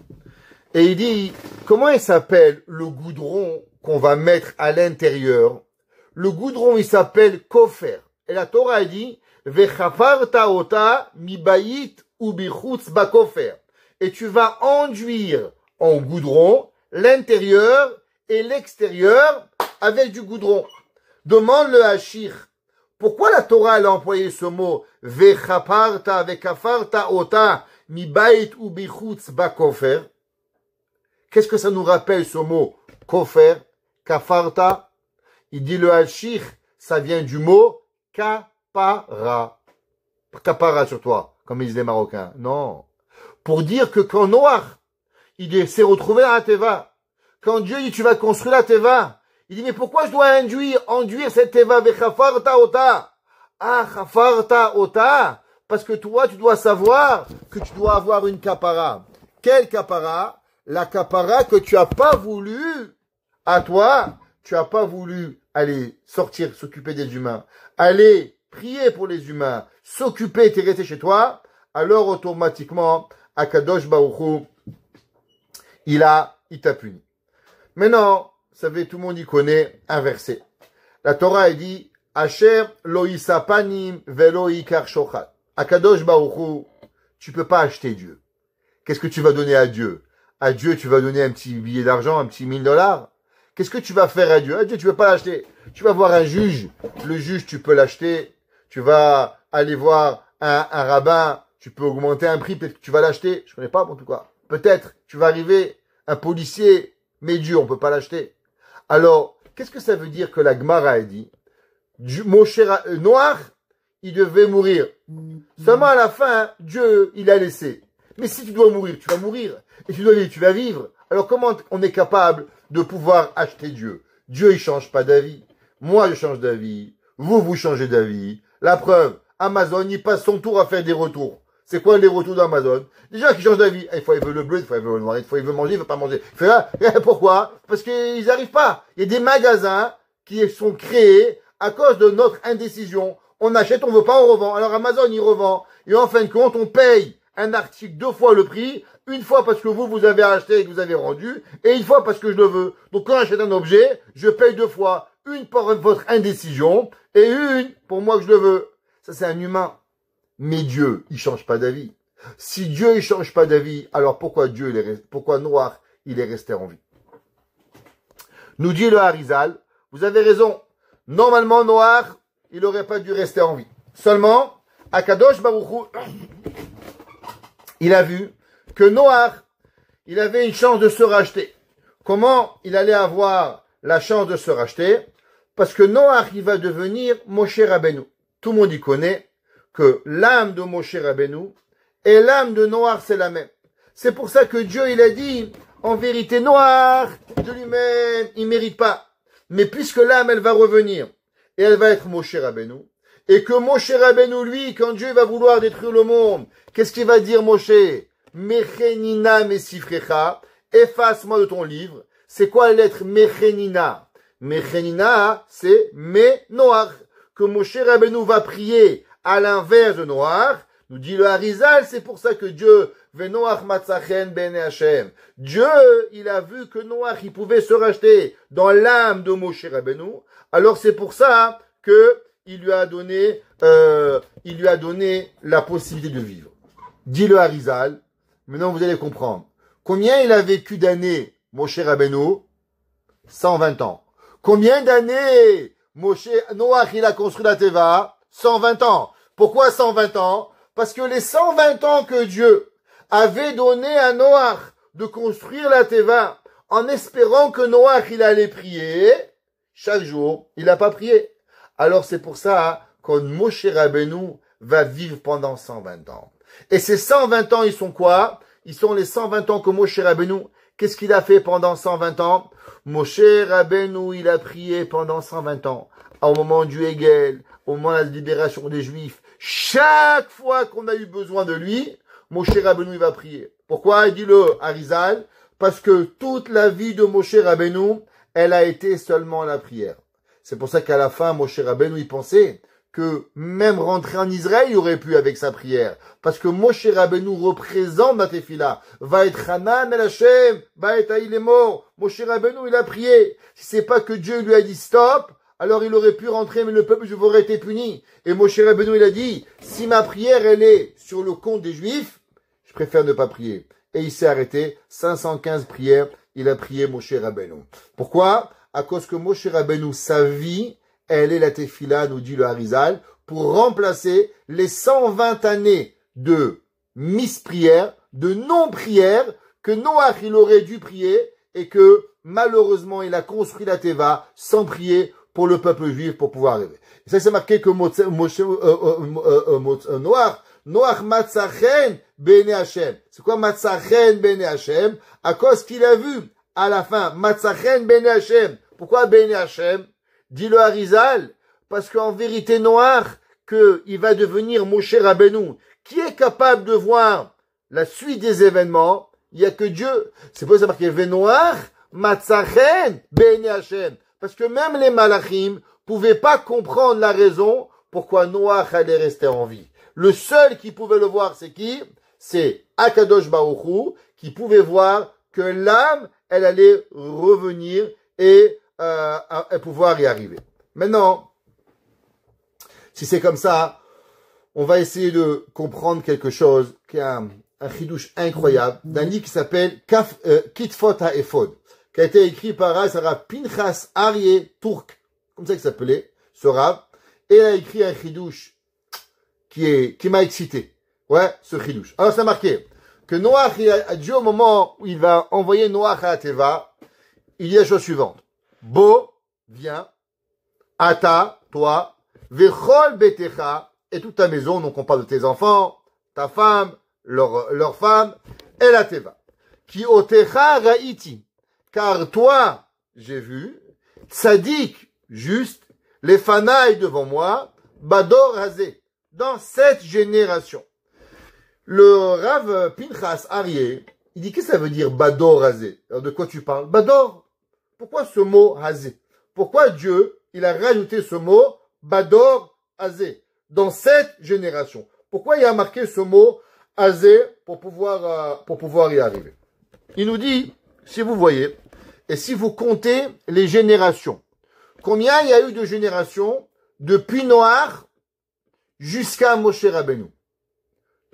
Et il dit, comment il s'appelle le goudron qu'on va mettre à l'intérieur? Le goudron, il s'appelle kofer. Et la Torah, elle dit, Vechafarta ota mibayit ubichutz bakofer. Et tu vas enduire en goudron l'intérieur et l'extérieur avec du goudron. Demande le Al-Shich, pourquoi la Torah elle a employé ce mot vechaparta vekafarta ota mi bait ou bichutz ba kofer. Qu'est-ce que ça nous rappelle ce mot kofer, kafarta? Il dit le hachir, ça vient du mot kapara. Kapara sur toi, comme ils disent les Marocains. Non. Pour dire que quand Noach, il s'est retrouvé à la Teva, quand Dieu dit tu vas construire la Teva, il dit mais pourquoi je dois enduire cette Teva vechafarta ota? Ah, chafarta ota, parce que toi tu dois savoir que tu dois avoir une kapara. Quelle kapara? La kapara que tu as pas voulu à toi, tu as pas voulu aller sortir, s'occuper des humains, aller prier pour les humains, s'occuper, t'es resté chez toi, alors automatiquement, Akadosh Baruch Hu, il t'a puni. Maintenant, vous savez, tout le monde y connaît un verset. La Torah, elle dit, Asher lo isapanim velo ikar shochat. Akadosh Baruch Hu, tu peux pas acheter Dieu. Qu'est-ce que tu vas donner à Dieu? À Dieu, tu vas donner un petit billet d'argent, un petit $1000. Qu'est-ce que tu vas faire à Dieu? À Dieu, tu ne peux pas l'acheter. Tu vas voir un juge. Le juge, tu peux l'acheter. Tu vas aller voir un rabbin. Tu peux augmenter un prix. Peut-être que tu vas l'acheter. Je connais pas, en tout cas. Peut-être. Tu vas arriver. Un policier. Mais Dieu, on peut pas l'acheter. Alors, qu'est-ce que ça veut dire que la Gemara a dit? Noach, il devait mourir. Seulement à la fin, Dieu, il a laissé. Mais si tu dois mourir, tu vas mourir. Et tu dois vivre, tu vas vivre. Alors comment on est capable de pouvoir acheter Dieu? Dieu, il change pas d'avis. Moi, je change d'avis. Vous changez d'avis. La preuve, Amazon, il passe son tour à faire des retours. C'est quoi les retours d'Amazon? Les gens qui changent d'avis. Il veut le bleu, il veut le noir, il veut manger, il veut pas manger. Il fait là, pourquoi? Parce qu'ils n'arrivent pas. Il y a des magasins qui sont créés à cause de notre indécision. On achète, on veut pas, on revend. Alors Amazon, il revend. Et en fin de compte, on paye un article 2 fois le prix, une fois parce que vous avez acheté et que vous avez rendu, et une fois parce que je le veux. Donc quand j'achète un objet, je paye 2 fois. Une pour votre indécision, et une pour moi que je le veux. Ça, c'est un humain. Mais Dieu, il change pas d'avis. Si Dieu, il change pas d'avis, alors pourquoi pourquoi Noach, il est resté en vie? Nous dit le Harizal, vous avez raison. Normalement, Noach, il aurait pas dû rester en vie. Seulement, Akadosh Baruch Hu, il a vu que Noach, il avait une chance de se racheter. Comment il allait avoir la chance de se racheter? Parce que Noach, il va devenir Moshe Rabbeinu. Tout le monde y connaît que l'âme de Moshe Rabbeinu et l'âme de Noach, c'est la même. C'est pour ça que Dieu, il a dit, en vérité, Noach, de lui-même, il mérite pas. Mais puisque l'âme, elle va revenir, et elle va être Moshe Rabbeinu, et que Moshe Rabbeinu, lui, quand Dieu va vouloir détruire le monde, qu'est-ce qu'il va dire, Moshe? Mechenina mesifrecha, efface-moi de ton livre. C'est quoi la lettre Mechenina? Mechenina, c'est Noach. Que Moshe Rabbeinu va prier à l'inverse de Noach. Nous dit le Harizal, c'est pour ça que Dieu, Venoach matzachen ben Hashem. Dieu, il a vu que Noach, il pouvait se racheter dans l'âme de Moshe Rabbeinu. Alors c'est pour ça que il lui a donné la possibilité de vivre. Dit le Harizal, maintenant vous allez comprendre. Combien il a vécu d'années, Moshe Rabbeinu? 120 ans. Combien d'années Noach, il a construit la Teva? 120 ans. Pourquoi 120 ans? Parce que les 120 ans que Dieu avait donné à Noach de construire la Teva, en espérant que Noach, il allait prier, chaque jour, il n'a pas prié. Alors c'est pour ça que Moshe Rabbeinu va vivre pendant 120 ans. Et ces 120 ans, ils sont quoi? Ils sont les 120 ans que Moshe Rabbeinu, qu'est-ce qu'il a fait pendant 120 ans? Moshe Rabbeinu, il a prié pendant 120 ans. Au moment du Hegel, au moment de la libération des Juifs, chaque fois qu'on a eu besoin de lui, Moshe Rabbeinu, il va prier. Pourquoi? Il dit le Harizal, parce que toute la vie de Moshe Rabbeinu, elle a été seulement la prière. C'est pour ça qu'à la fin, Moshe Rabbeinu, il pensait que même rentrer en Israël, il aurait pu avec sa prière. Parce que Moshe Rabbeinu représente la tefila. Va être Hanan el Hashem, va être il est mort. Moshe Rabbeinu, il a prié. Si c'est pas que Dieu lui a dit stop, alors il aurait pu rentrer, mais le peuple juif aurait été puni. Et Moshe Rabbeinu, il a dit, si ma prière, elle est sur le compte des Juifs, je préfère ne pas prier. Et il s'est arrêté. 515 prières, il a prié Moshe Rabbeinu. Pourquoi? À cause que Moshe Rabbeinu, sa vie, elle est la tefila, nous dit le Harizal, pour remplacer les 120 années de misprières, de non-prières que Noach il aurait dû prier et que malheureusement il a construit la Teva sans prier pour le peuple juif pour pouvoir arriver. Et ça c'est marqué que Noach matzachen bene Hashem. C'est quoi matzachen bene Hashem? À cause qu'il a vu à la fin matzachen bene Hashem. Pourquoi bene Hashem? Dit le Harizal, parce qu'en vérité Noach qu'il va devenir Moshe Rabbeinu. Qui est capable de voir la suite des événements? Il n'y a que Dieu. C'est pour ça marqué Venoach matzachen bene Hashem. Parce que même les malachim pouvaient pas comprendre la raison pourquoi Noach allait rester en vie. Le seul qui pouvait le voir, c'est qui? C'est Akadosh Baruch Hu, qui pouvait voir que l'âme, elle allait revenir et pouvoir y arriver. Maintenant, si c'est comme ça, on va essayer de comprendre quelque chose qui est un chidouche incroyable d'un livre qui s'appelle Kitfot HaEphod, qui a été écrit par Rav Pinchas Aryeh Turk, comme ça qu'il s'appelait, ce Rav, et il a écrit un chidouche qui m'a excité. Ouais, ce chidouche. Alors, c'est marqué que Noach, Dieu, au moment où il va envoyer Noach à la Teva, il dit la chose suivante. Bo, viens, Ata, toi, Vechol Betecha, et toute ta maison, donc on parle de tes enfants, ta femme, leur femme, et la Teva. Ki otecha ra'iti, car toi, j'ai vu, tzadik, juste, les fanailles devant moi, bador hazé, dans cette génération. Le Rav Pinchas Aryeh, il dit, qu'est-ce que ça veut dire bador hazé? Alors de quoi tu parles? Bador. Pourquoi ce mot hazé? Pourquoi Dieu, il a rajouté ce mot bador hazé dans cette génération? Pourquoi il a marqué ce mot azé pour pouvoir y arriver? Il nous dit, si vous voyez, et si vous comptez les générations, combien il y a eu de générations depuis Noach jusqu'à Moshe Rabbeinu?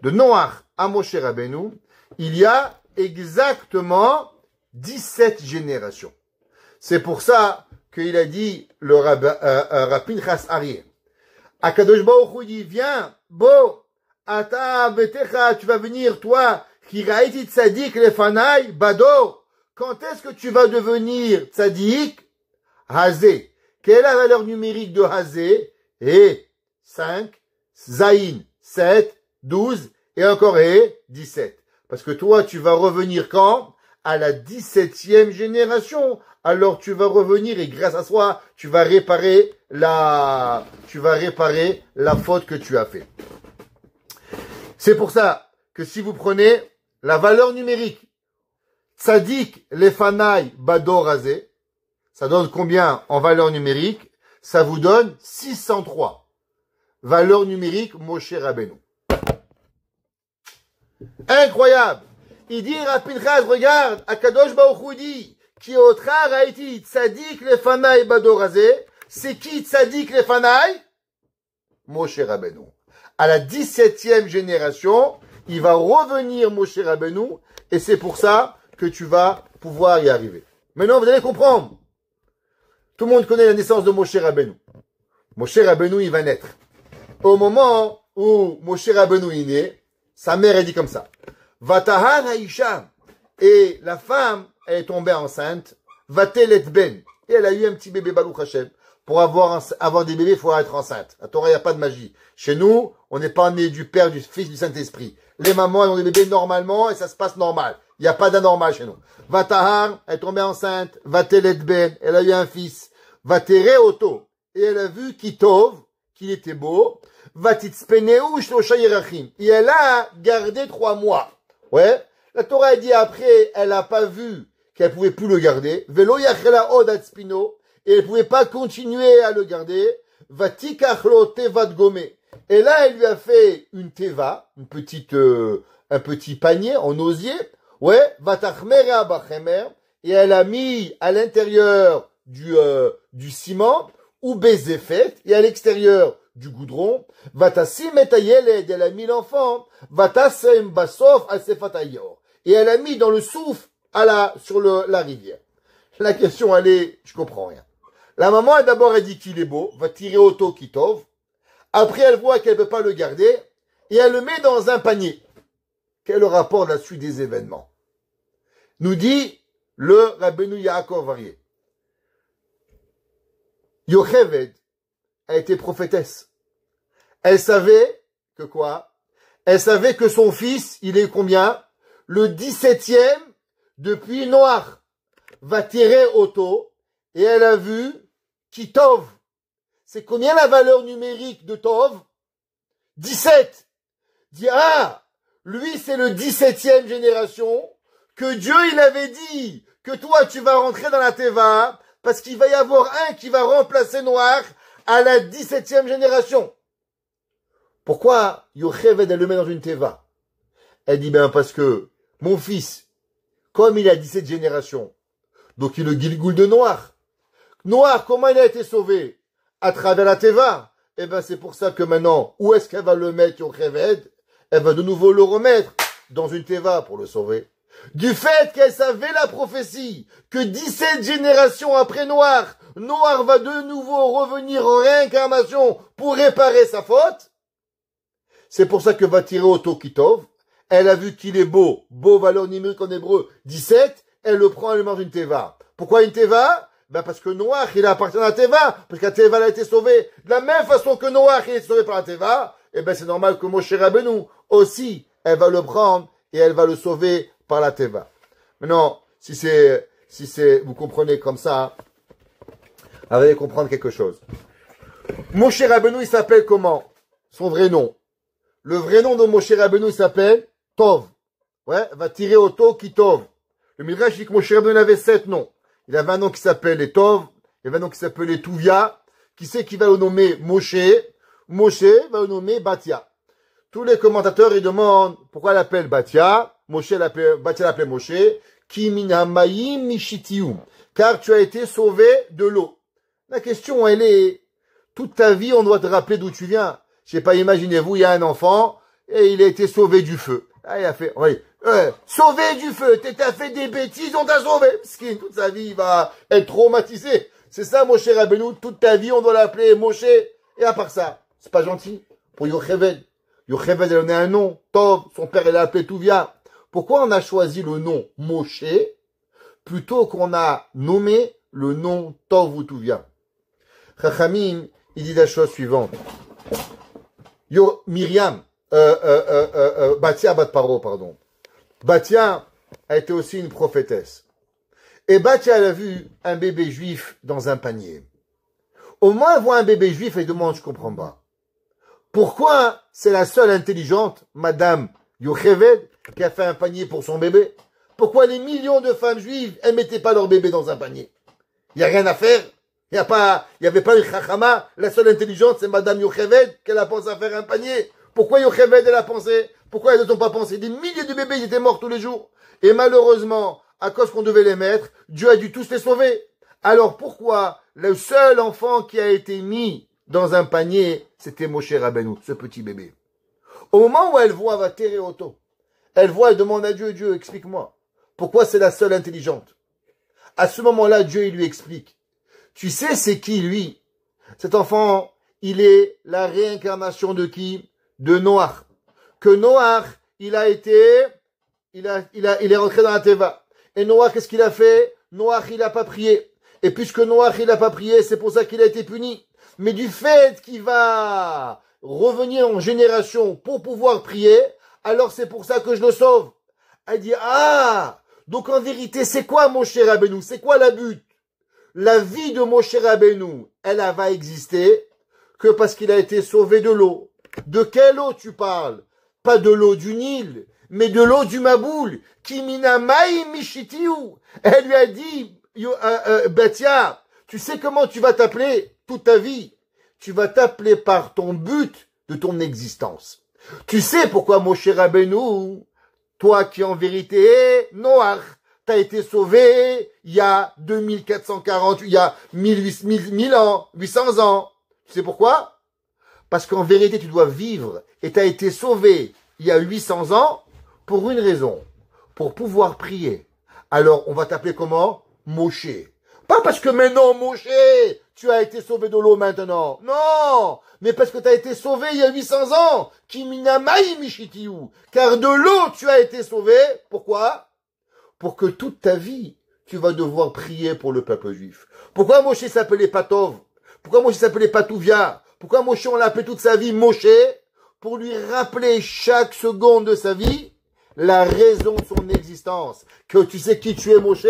De Noach à Moshe Rabbeinu, il y a exactement 17 générations. C'est pour ça qu'il a dit le Rav Pinchas Aryeh. Akadosh Baruch Hu dit, viens, bo, ata betecha, tu vas venir, toi, qui raïti tzadik lefanai, bado. Quand est-ce que tu vas devenir tzadik? Hazé. Quelle est la valeur numérique de Hazé? Et 5, Zaïn, 7, 12, et encore 17. Parce que toi, tu vas revenir quand? À la 17e génération. Alors tu vas revenir et grâce à soi, tu vas réparer la faute que tu as fait. C'est pour ça que si vous prenez la valeur numérique, tzadik lefanai bador hazé, ça donne combien en valeur numérique? Ça vous donne 603. Valeur numérique Moshe Rabbeinu. Incroyable! Il dit, Rav Pinchas, regarde, Akadosh Baruch Hu dit, Ki otra raïti tzadik lefanai bador hazé, c'est qui tzadik lefanai? Moshe Rabbeinu. À la 17e génération, il va revenir Moshe Rabbeinu, et c'est pour ça que tu vas pouvoir y arriver. Maintenant, vous allez comprendre. Tout le monde connaît la naissance de Moshe Rabbeinu. Moshe Rabbeinu, il va naître. Au moment où Moshe Rabbeinu est né, sa mère, elle dit comme ça. Vatahar haïsha. Et la femme, elle est tombée enceinte. Vatelet ben. Et elle a eu un petit bébé, Baruch Hashem. Pour avoir des bébés, il faut être enceinte. À Torah, il n'y a pas de magie. Chez nous, on n'est pas né du Père, du Fils, du Saint-Esprit. Les mamans, elles ont des bébés normalement et ça se passe normal. Il n'y a pas d'anormal chez nous. Vatahar, elle est tombée enceinte. Vatelet ben. Elle a eu un fils. Vatere oto. Et elle a vu Kitov, qu'il était beau. Vatitspneu shlosha yerachim. Et elle a gardé 3 mois. Ouais. La Torah a dit après, elle n'a pas vu qu'elle pouvait plus le garder. Velo yachela od atspino. Et elle pouvait pas continuer à le garder. Vatikachlo tevat gomé. Et là, elle lui a fait une teva, un petit panier en osier. Ouais. Vatachmer abachemer. Et elle a mis à l'intérieur du ciment, ou bezefet, et à l'extérieur du goudron. Vatasim et ayeled, elle a mis l'enfant. Vatasem basof asefatayor. Et elle a mis dans le souffle sur la rivière. La question, elle est, je comprends rien. La maman, d'abord, elle dit qu'il est beau, va tirer auto kitov. Après, elle voit qu'elle peut pas le garder, et elle le met dans un panier. Quel est le rapport de la suite des événements? Nous dit le Rabbeinu Yaakov Varié. Yocheved a été prophétesse. Elle savait que quoi? Elle savait que son fils, il est combien? Le 17e depuis Noach. Va tirer Otto et elle a vu qui Tov. C'est combien la valeur numérique de Tov? 17. Dit, ah, lui c'est le 17e génération que Dieu il avait dit que toi tu vas rentrer dans la Teva parce qu'il va y avoir un qui va remplacer Noach à la 17e génération. Pourquoi Yocheved elle le met dans une Teva? Elle dit, ben parce que mon fils, comme il a 17 générations, donc il est le Gilgoul de Noach. Noach, comment il a été sauvé? À travers la Teva. Eh ben, c'est pour ça que maintenant, où est-ce qu'elle va le mettre, Yocheved? Elle va de nouveau le remettre dans une Teva pour le sauver. Du fait qu'elle savait la prophétie, que 17 générations après Noach, Noach va de nouveau revenir en réincarnation pour réparer sa faute. C'est pour ça que va tirer Otto Kitov. Elle a vu qu'il est beau, valeur numérique en hébreu, 17, elle le prend, elle le met dans une Teva. Pourquoi une Teva? Ben parce que Noach, il appartient à la Teva, parce que la Teva elle a été sauvée. De la même façon que Noach, il est sauvé par la Teva, eh ben c'est normal que Moshe Rabbeinu, aussi, elle va le prendre et elle va le sauver par la Teva. Maintenant, si vous comprenez comme ça, vous allez comprendre quelque chose. Moshe Rabbeinu, il s'appelle comment? Son vrai nom. Le vrai nom de Moshe Rabbeinu, il s'appelle Tov. Ouais, va tirer Otto qui Tov. Le Midrash dit que Moshe Rabbeinu avait 7 noms. Il avait un nom qui s'appelle Tov, il avait un nom qui s'appelait Tuvia. Qui c'est qui va le nommer Moshe? Moshe va le nommer Batia. Tous les commentateurs, ils demandent pourquoi elle l'appelle Batia. Batia l'appelait Moshe. Ki minamayim mishitium. Car tu as été sauvé de l'eau. La question, elle est, toute ta vie, on doit te rappeler d'où tu viens. Je sais pas, imaginez-vous, il y a un enfant, et il a été sauvé du feu. Ah, il a fait, oui, sauvé du feu, t'as fait des bêtises, on t'a sauvé. Skin, toute sa vie, il va être traumatisé. C'est ça, Moshe Rabbeinu, toute ta vie, on doit l'appeler Moshe. Et à part ça, c'est pas gentil. Pour Yocheved. Yocheved, elle en a un nom. Tov, son père, elle l'a appelé Tuvia. Pourquoi on a choisi le nom Moshe plutôt qu'on a nommé le nom Tov ou Tuvia? Chachamim, il dit la chose suivante. Myriam, Batia Bat Paro, pardon. Batia a été aussi une prophétesse. Et Batia, elle a vu un bébé juif dans un panier. Au moins, elle voit un bébé juif et demande, je comprends pas. Pourquoi c'est la seule intelligente, Madame Yocheved, qui a fait un panier pour son bébé? Pourquoi les millions de femmes juives, elles mettaient pas leur bébé dans un panier? Il y a rien à faire. Il y avait pas une chachama. La seule intelligente, c'est Madame Yocheved, qu'elle a pensé à faire un panier. Pourquoi Yocheved, elle a pensé? Pourquoi elles ne ont pas pensé? Des milliers de bébés, ils étaient morts tous les jours. Et malheureusement, à cause qu'on devait les mettre, Dieu a dû tous les sauver. Alors pourquoi le seul enfant qui a été mis dans un panier, c'était Moshe Rabbeinu, ce petit bébé? Au moment où elle voit, va terrer Otto. Elle voit, elle demande à Dieu, Dieu, explique-moi. Pourquoi c'est la seule intelligente? À ce moment-là, Dieu, il lui explique. Tu sais, c'est qui, lui? Cet enfant, il est la réincarnation de qui? De Noach. Que Noach, il est rentré dans la Teva. Et Noach, qu'est-ce qu'il a fait? Noach, il n'a pas prié. Et puisque Noach, il n'a pas prié, c'est pour ça qu'il a été puni. Mais du fait qu'il va revenir en génération pour pouvoir prier, alors c'est pour ça que je le sauve. Elle dit, ah! Donc en vérité, c'est quoi Moshe Rabbeinu? C'est quoi la but? La vie de Moshe Rabbeinu, elle va exister que parce qu'il a été sauvé de l'eau. De quelle eau tu parles? Pas de l'eau du Nil, mais de l'eau du Maboul. Kimina maï mishitiou. Elle lui a dit, Batia, tu sais comment tu vas t'appeler toute ta vie? Tu vas t'appeler par ton but de ton existence. Tu sais pourquoi Moshe Rabbeinu, toi qui en vérité es Noach, t'as été sauvé il y a 2440, il y a 1000 ans, 800 ans. Tu sais pourquoi? Parce qu'en vérité, tu dois vivre et t'as été sauvé il y a 800 ans pour une raison, pour pouvoir prier. Alors, on va t'appeler comment? Moshe. Pas parce que maintenant, Moshe, tu as été sauvé de l'eau maintenant. Non, mais parce que tu as été sauvé il y a 800 ans. Kiminamaï Mishitiyu. Car de l'eau, tu as été sauvé. Pourquoi? Pour que toute ta vie, tu vas devoir prier pour le peuple juif. Pourquoi Moshe s'appelait Patov? Pourquoi Moshe s'appelait Patouvia? Pourquoi Moshe, on l'a appelé toute sa vie Moshe? Pour lui rappeler chaque seconde de sa vie la raison de son existence. Que tu sais qui tu es, Moshe?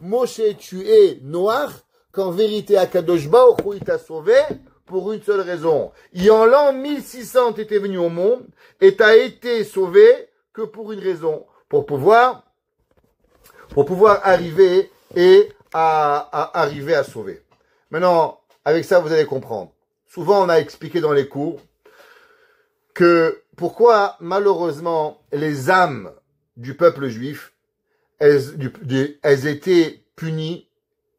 Moshe, tu es noir, qu'en vérité, Akadosh Baruch Hu, il t'a sauvé pour une seule raison. Et en l'an 1600, tu étais venu au monde et tu as été sauvé que pour une raison. Pour pouvoir arriver arriver à sauver. Maintenant, avec ça, vous allez comprendre. Souvent, on a expliqué dans les cours que pourquoi, malheureusement, les âmes du peuple juif, elles étaient punies,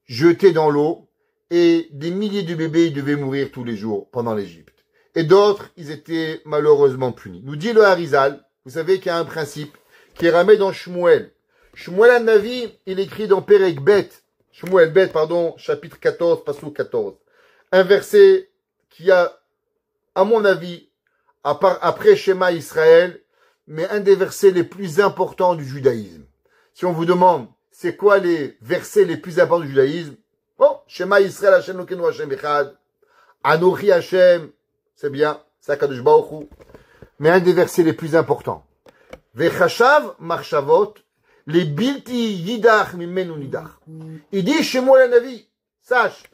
jetées dans l'eau, et des milliers de bébés devaient mourir tous les jours pendant l'Égypte. Et d'autres, ils étaient malheureusement punis. Nous dit le Harizal, vous savez qu'il y a un principe qui est ramé dans Shmuel. Shmuel Hanavi, il écrit dans Perek Bet, Shmuel Bet, chapitre 14, passage 14. Un verset qui a, à mon avis, après Shema Israël, mais un des versets les plus importants du judaïsme. Si on vous demande, c'est quoi les versets les plus importants du judaïsme? Bon, Shema Israël, Hashem Lokenu Hashem Echad, Anochi Hashem, c'est bien, c'est Akadosh Baruch Hu. Mais un des versets les plus importants. Vechashav Marshavot, les Bilti Yidach Mimenu Nidach. Il dit chez moi la Navi, sache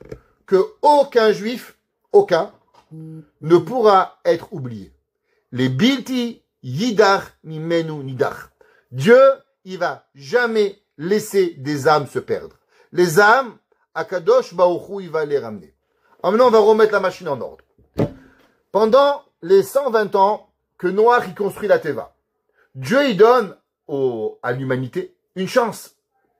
que aucun juif, aucun, ne pourra être oublié. Les Bilti Yidach Mimenu Nidach. Dieu, il va jamais laisser des âmes se perdre. Les âmes, Akadosh Baruch Hu, il va les ramener. Alors maintenant, on va remettre la machine en ordre. Pendant les 120 ans que Noach y construit la Teva, Dieu y donne à l'humanité une chance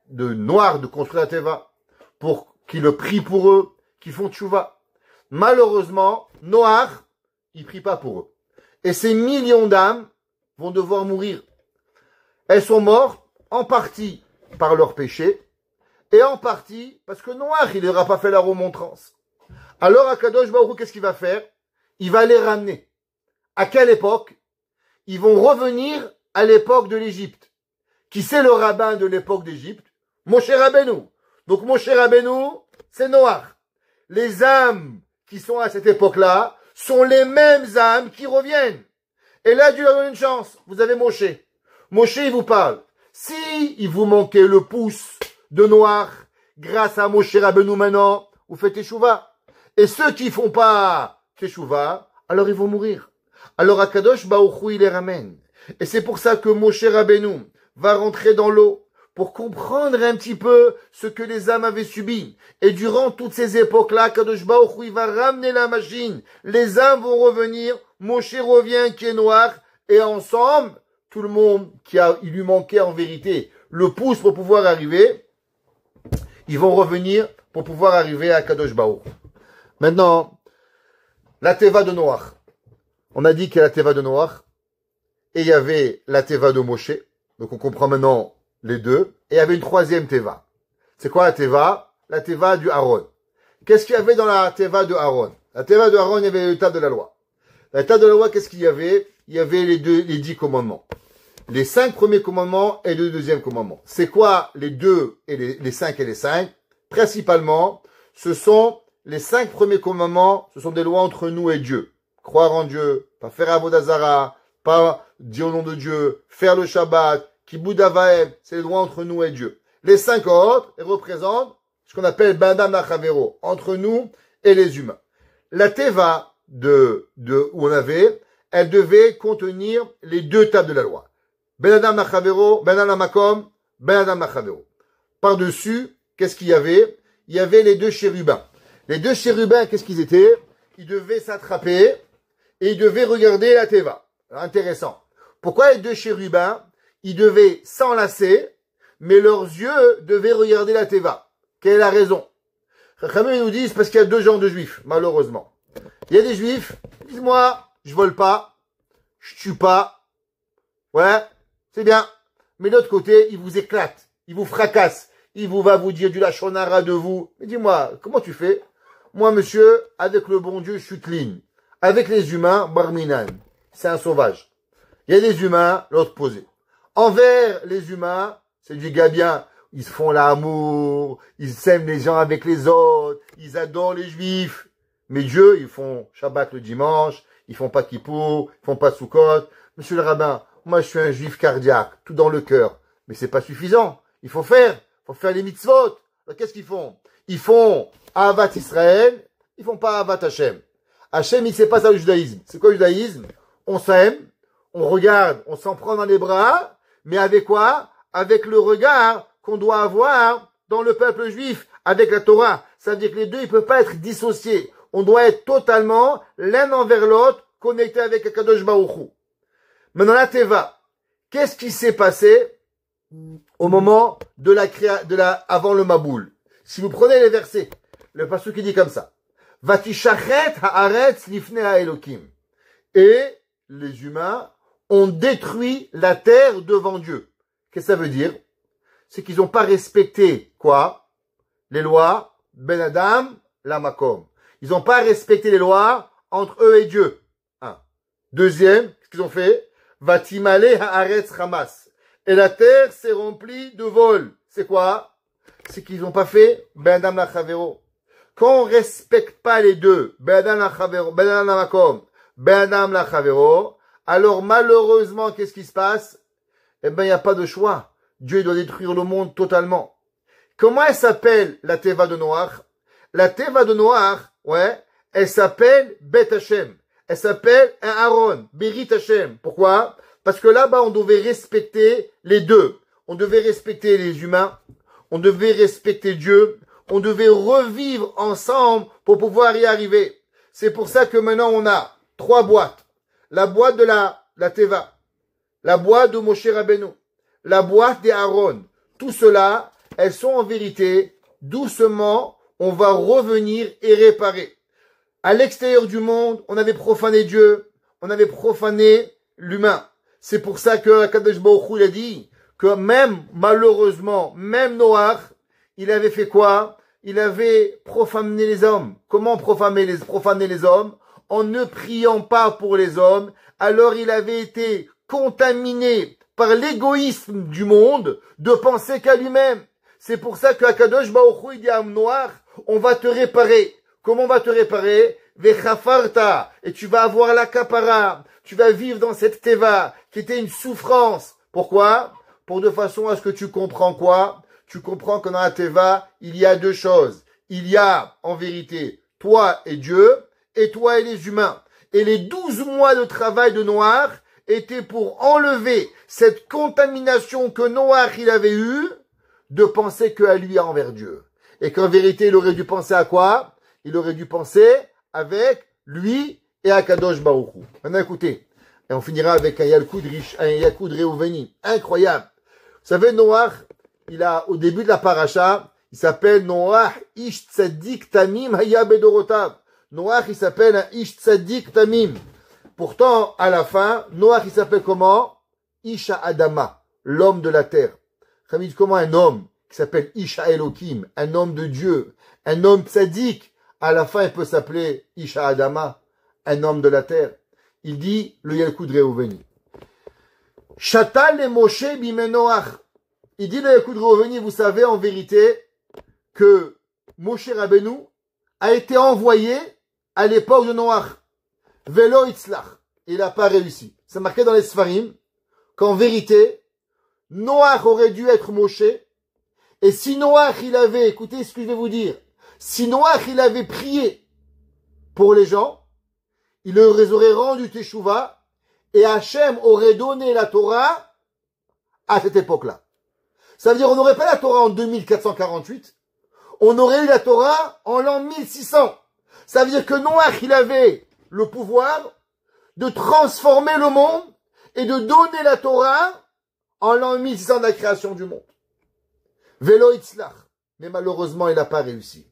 de Noach de construire la Teva pour qu'il le prie pour eux, qu'ils font tchouva. Malheureusement, Noach, il prie pas pour eux. Et ces millions d'âmes vont devoir mourir. Elles sont mortes en partie par leur péché et en partie parce que Noach, il n'aura pas fait la remontrance. Alors, Akadosh Baruch Hu, qu'est-ce qu'il va faire? Il va les ramener. À quelle époque? Ils vont revenir à l'époque de l'Égypte. Qui c'est le rabbin de l'époque d'Égypte? Moshe Rabbeinu. Donc Moshe Rabbeinu, c'est Noach. Les âmes qui sont à cette époque-là sont les mêmes âmes qui reviennent. Et là, Dieu leur donne une chance. Vous avez Moshe. Moshe, il vous parle. Si il vous manquait le pouce de Noach, grâce à Moshe Rabbeinu maintenant, vous faites Teshuvah. Et ceux qui font pas Teshuvah, alors ils vont mourir. Alors Akadosh Baruch Hu, il les ramène. Et c'est pour ça que Moshe Rabbeinu va rentrer dans l'eau pour comprendre un petit peu ce que les âmes avaient subi. Et durant toutes ces époques-là, Akadosh Baruch Hu, il va ramener la machine. Les âmes vont revenir. Moshe revient qui est noir. Et ensemble, tout le monde il lui manquait en vérité le pouce pour pouvoir arriver, ils vont revenir pour pouvoir arriver à Kadosh Baruch. Maintenant, la Teva de Noach. On a dit qu'il y a la Teva de Noach, et il y avait la Teva de Moshe. Donc on comprend maintenant les deux. Et il y avait une troisième Teva. C'est quoi la Teva? La Teva du Aaron. Qu'est-ce qu'il y avait dans la Teva de Aaron? La Teva de Aaron, il y avait le table de la loi. La table de la loi, qu'est-ce qu'il y avait? Il y avait les 10 commandements. Les 5 premiers commandements et le deuxième commandement. C'est quoi les 2 et les 5 et les 5? Principalement, ce sont les 5 premiers commandements, ce sont des lois entre nous et Dieu. Croire en Dieu, pas faire Avodazara, pas dire au nom de Dieu, faire le Shabbat, Kibud Avaim, c'est les lois entre nous et Dieu. Les 5 autres représentent ce qu'on appelle Bandam Nachavero, entre nous et les humains. La Teva où on avait, elle devait contenir les 2 tables de la loi. Ben Adam Nachavero, Ben Adam Makom, Ben Adam Nachavero. Par-dessus, qu'est-ce qu'il y avait? Il y avait les 2 chérubins. Les 2 chérubins, qu'est-ce qu'ils étaient? Ils devaient s'attraper et ils devaient regarder la Teva. Intéressant. Pourquoi les 2 chérubins? Ils devaient s'enlacer, mais leurs yeux devaient regarder la Teva. Quelle est la raison? Chachamim nous disent parce qu'il y a 2 genres de juifs, malheureusement. Il y a des juifs, ils disent moi, je vole pas, je tue pas, ouais, c'est bien. Mais de l'autre côté, ils vous éclatent, ils vous fracassent, il va vous dire du lachon hara de vous. Mais dis-moi, comment tu fais? Moi, monsieur, avec le bon Dieu, je suis clean. Avec les humains, barminan. C'est un sauvage. Il y a des humains, l'autre posé. Envers les humains, c'est du gars bien. Ils se font l'amour, ils s'aiment les gens avec les autres, ils adorent les juifs. Mais Dieu, ils font Shabbat le dimanche, ils font pas Kippour, ils font pas Sukkot. Monsieur le rabbin, moi je suis un juif cardiaque, tout dans le cœur. Mais c'est pas suffisant. Il faut faire les mitzvot. Alors qu'est-ce qu'ils font? Ils font Ahavat Israël, ils font pas Ahavat Hashem. Hashem, il sait pas ça le judaïsme. C'est quoi le judaïsme? On s'aime, on regarde, on s'en prend dans les bras, mais avec quoi? Avec le regard qu'on doit avoir dans le peuple juif, avec la Torah. Ça veut dire que les deux, ils peuvent pas être dissociés. On doit être totalement l'un envers l'autre, connecté avec Akadosh Baruch Hu. Maintenant, la Teva. Qu'est-ce qui s'est passé au moment avant le Maboul? Si vous prenez les versets, le passage qui dit comme ça. Vatishachet haaretz lifnei haElokim. Et les humains ont détruit la terre devant Dieu. Qu'est-ce que ça veut dire? C'est qu'ils n'ont pas respecté, quoi? Les lois, Ben Adam, la Makom. Ils n'ont pas respecté les lois entre eux et Dieu. Un. Deuxième, qu'est-ce qu'ils ont fait? Vatimale haaretz Hamas. Et la terre s'est remplie de vols. C'est quoi? C'est qu'ils n'ont pas fait Ben Adam la Chavero. Quand on respecte pas les deux, Ben Adam la Chavero, Ben Adam la Makom, Ben Adam la Chavero, alors malheureusement, qu'est-ce qui se passe? Eh ben, il n'y a pas de choix. Dieu doit détruire le monde totalement. Comment elle s'appelle la Teva de Noach? La Teva de Noach, ouais, elle s'appelle Bet Hashem. Elle s'appelle un Aaron, Berit Hashem. Pourquoi? Parce que là-bas, on devait respecter les deux. On devait respecter les humains. On devait respecter Dieu. On devait revivre ensemble pour pouvoir y arriver. C'est pour ça que maintenant, on a 3 boîtes. La boîte de la Teva. La boîte de Moshe Rabbeinu. La boîte des Aaron. Tout cela, elles sont en vérité, doucement, on va revenir et réparer. À l'extérieur du monde, on avait profané Dieu, on avait profané l'humain. C'est pour ça que Akadosh Baruch Hu, il a dit que même, malheureusement, même Noach, il avait fait quoi? Il avait profané les hommes. Comment profaner les hommes? En ne priant pas pour les hommes. Alors il avait été contaminé par l'égoïsme du monde de penser qu'à lui-même. C'est pour ça que Akadosh Baruch Hu, il dit à Noach, on va te réparer. Comment on va te réparer? Vechafarta. Et tu vas avoir la kapara. Tu vas vivre dans cette teva qui était une souffrance. Pourquoi? Pour de façon à ce que tu comprends quoi? Tu comprends que dans la teva, il y a 2 choses. Il y a, en vérité, toi et Dieu, et toi et les humains. Et les 12 mois de travail de Noach étaient pour enlever cette contamination que Noach il avait eue de penser qu'à lui envers Dieu. Et qu'en vérité, il aurait dû penser à quoi? Il aurait dû penser avec lui et à Kadosh Baruch Hu. Maintenant, écoutez, et on finira avec un Yalkud Reuveni. Incroyable. Vous savez, Noach, il a, au début de la paracha, il s'appelle Noach Ish Tzadik Tamim Haya Bedorotav. Noach, il s'appelle un Ish Tzadik Tamim. Pourtant, à la fin, Noach, il s'appelle comment? Isha Adama, l'homme de la terre. Comment un homme qui s'appelle Isha Elohim, un homme de Dieu, un homme tzaddik, à la fin, il peut s'appeler Isha Adama, un homme de la terre. Il dit, le Yalkud Reuveni. Shatal et Moshe bimenoach. Il dit, le Yalkud Reuveni, vous savez, en vérité, que Moshe Rabbeinu a été envoyé à l'époque de Noach. Velo itzlach. Il n'a pas réussi. C'est marqué dans les Sfarim qu'en vérité, Noach aurait dû être Moshe. Et si Noach, il avait, écoutez ce que je vais vous dire, si Noach, il avait prié pour les gens, il leur aurait rendu Teshuvah, et Hachem aurait donné la Torah à cette époque-là. Ça veut dire, on n'aurait pas la Torah en 2448, on aurait eu la Torah en l'an 1600. Ça veut dire que Noach, il avait le pouvoir de transformer le monde et de donner la Torah en l'an 1600 de la création du monde. Velo itzlach. Mais malheureusement, il n'a pas réussi.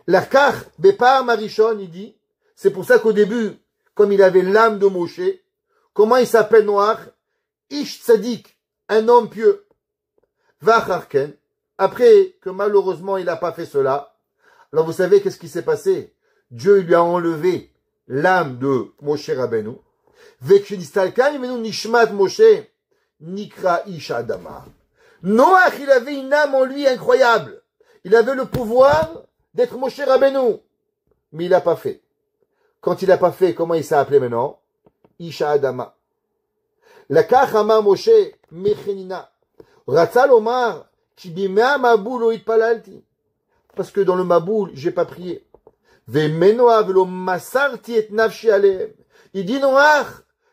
L'Arkar, Bepar Marichon, il dit, c'est pour ça qu'au début, comme il avait l'âme de Moshe, comment il s'appelle Noach? Ish Tzadik, un homme pieux. Vacharken, après que malheureusement il n'a pas fait cela, alors vous savez qu'est-ce qui s'est passé? Dieu lui a enlevé l'âme de Moshe Rabbeinu. Vekshenistalkan imenu nishmat Moshe nikra ish adama. Noach, il avait une âme en lui incroyable. Il avait le pouvoir d'être Moshe Rabbeinu. Mais il n'a pas fait. Quand il n'a pas fait, comment il s'est appelé maintenant? Isha Adama. Lakach Amar Moshe Mechenina. Ratzal Omar ki bimea Maboul lo itpalalti. Parce que dans le Maboul, j'ai pas prié. Ve'menoa velo masarti et nafshi alehem. Il dit Noach,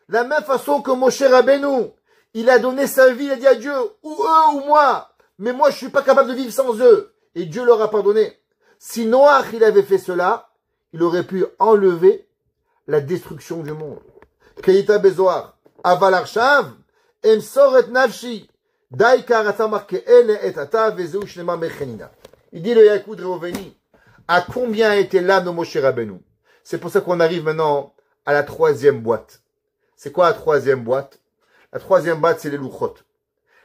la même façon que Moshe Rabbeinu, il a donné sa vie, il a dit à Dieu, ou eux ou moi, mais moi je suis pas capable de vivre sans eux. Et Dieu leur a pardonné. Si Noach il avait fait cela, il aurait pu enlever la destruction du monde. Keita Bezoar, Aval Arshav, Emsor et Nafshi, Daikar Atamarke Ele et Ata Vezeu Shnema Mechenina. Il dit le Yakoud Reoveni, à combien était l'âme de Moshe Rabbeinu? C'est pour ça qu'on arrive maintenant à la troisième boîte. C'est quoi la troisième boîte? La troisième boîte, c'est les Luchot.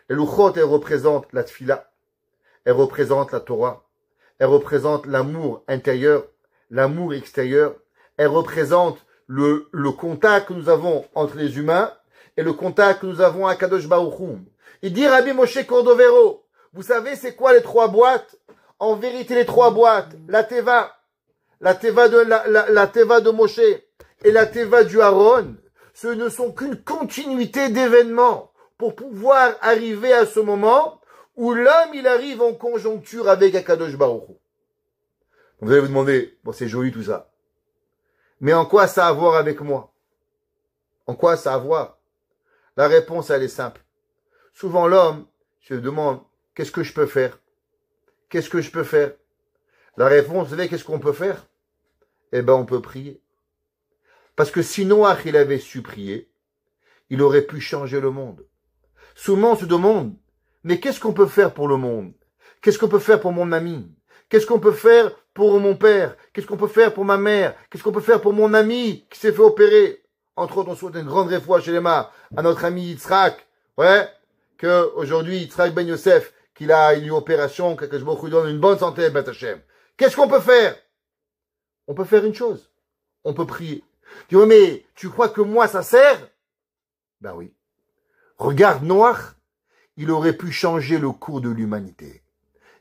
Les Luchot, elles représentent la Tfila, elles représentent la Torah, elles représentent l'amour intérieur, l'amour extérieur, elles représentent le contact que nous avons entre les humains et le contact que nous avons à Kadosh Baruch Hu. Il dit Rabbi Moshe Cordovero, vous savez c'est quoi les trois boîtes? En vérité les trois boîtes, la Teva de Moshe et la Teva du Aaron, ce ne sont qu'une continuité d'événements pour pouvoir arriver à ce moment où l'homme il arrive en conjoncture avec Akadosh Baruch Hu. Vous allez vous demander, bon c'est joli tout ça, mais en quoi ça a à voir avec moi? En quoi ça a à voir? La réponse elle est simple. Souvent l'homme se demande, qu'est-ce que je peux faire? Qu'est-ce que je peux faire? La réponse, vous savez qu'est-ce qu'on peut faire? Eh ben on peut prier. Parce que si Noach il avait su prier, il aurait pu changer le monde. Souvent on se demande, mais qu'est-ce qu'on peut faire pour le monde? Qu'est-ce qu'on peut faire pour mon ami? Qu'est-ce qu'on peut faire pour mon père? Qu'est-ce qu'on peut faire pour ma mère? Qu'est-ce qu'on peut faire pour mon ami qui s'est fait opérer? Entre autres, on souhaite une grande réfoua chez les mains à notre ami Yitzhak. Ouais, que aujourd'hui Yitzhak Ben Yosef, qu'il a une opération, que je vous donne une bonne santé, Ben Hashem. Qu'est-ce qu'on peut faire? On peut faire une chose. On peut prier. Tu dis, mais tu crois que moi ça sert? Ben oui. Regarde Noach, il aurait pu changer le cours de l'humanité.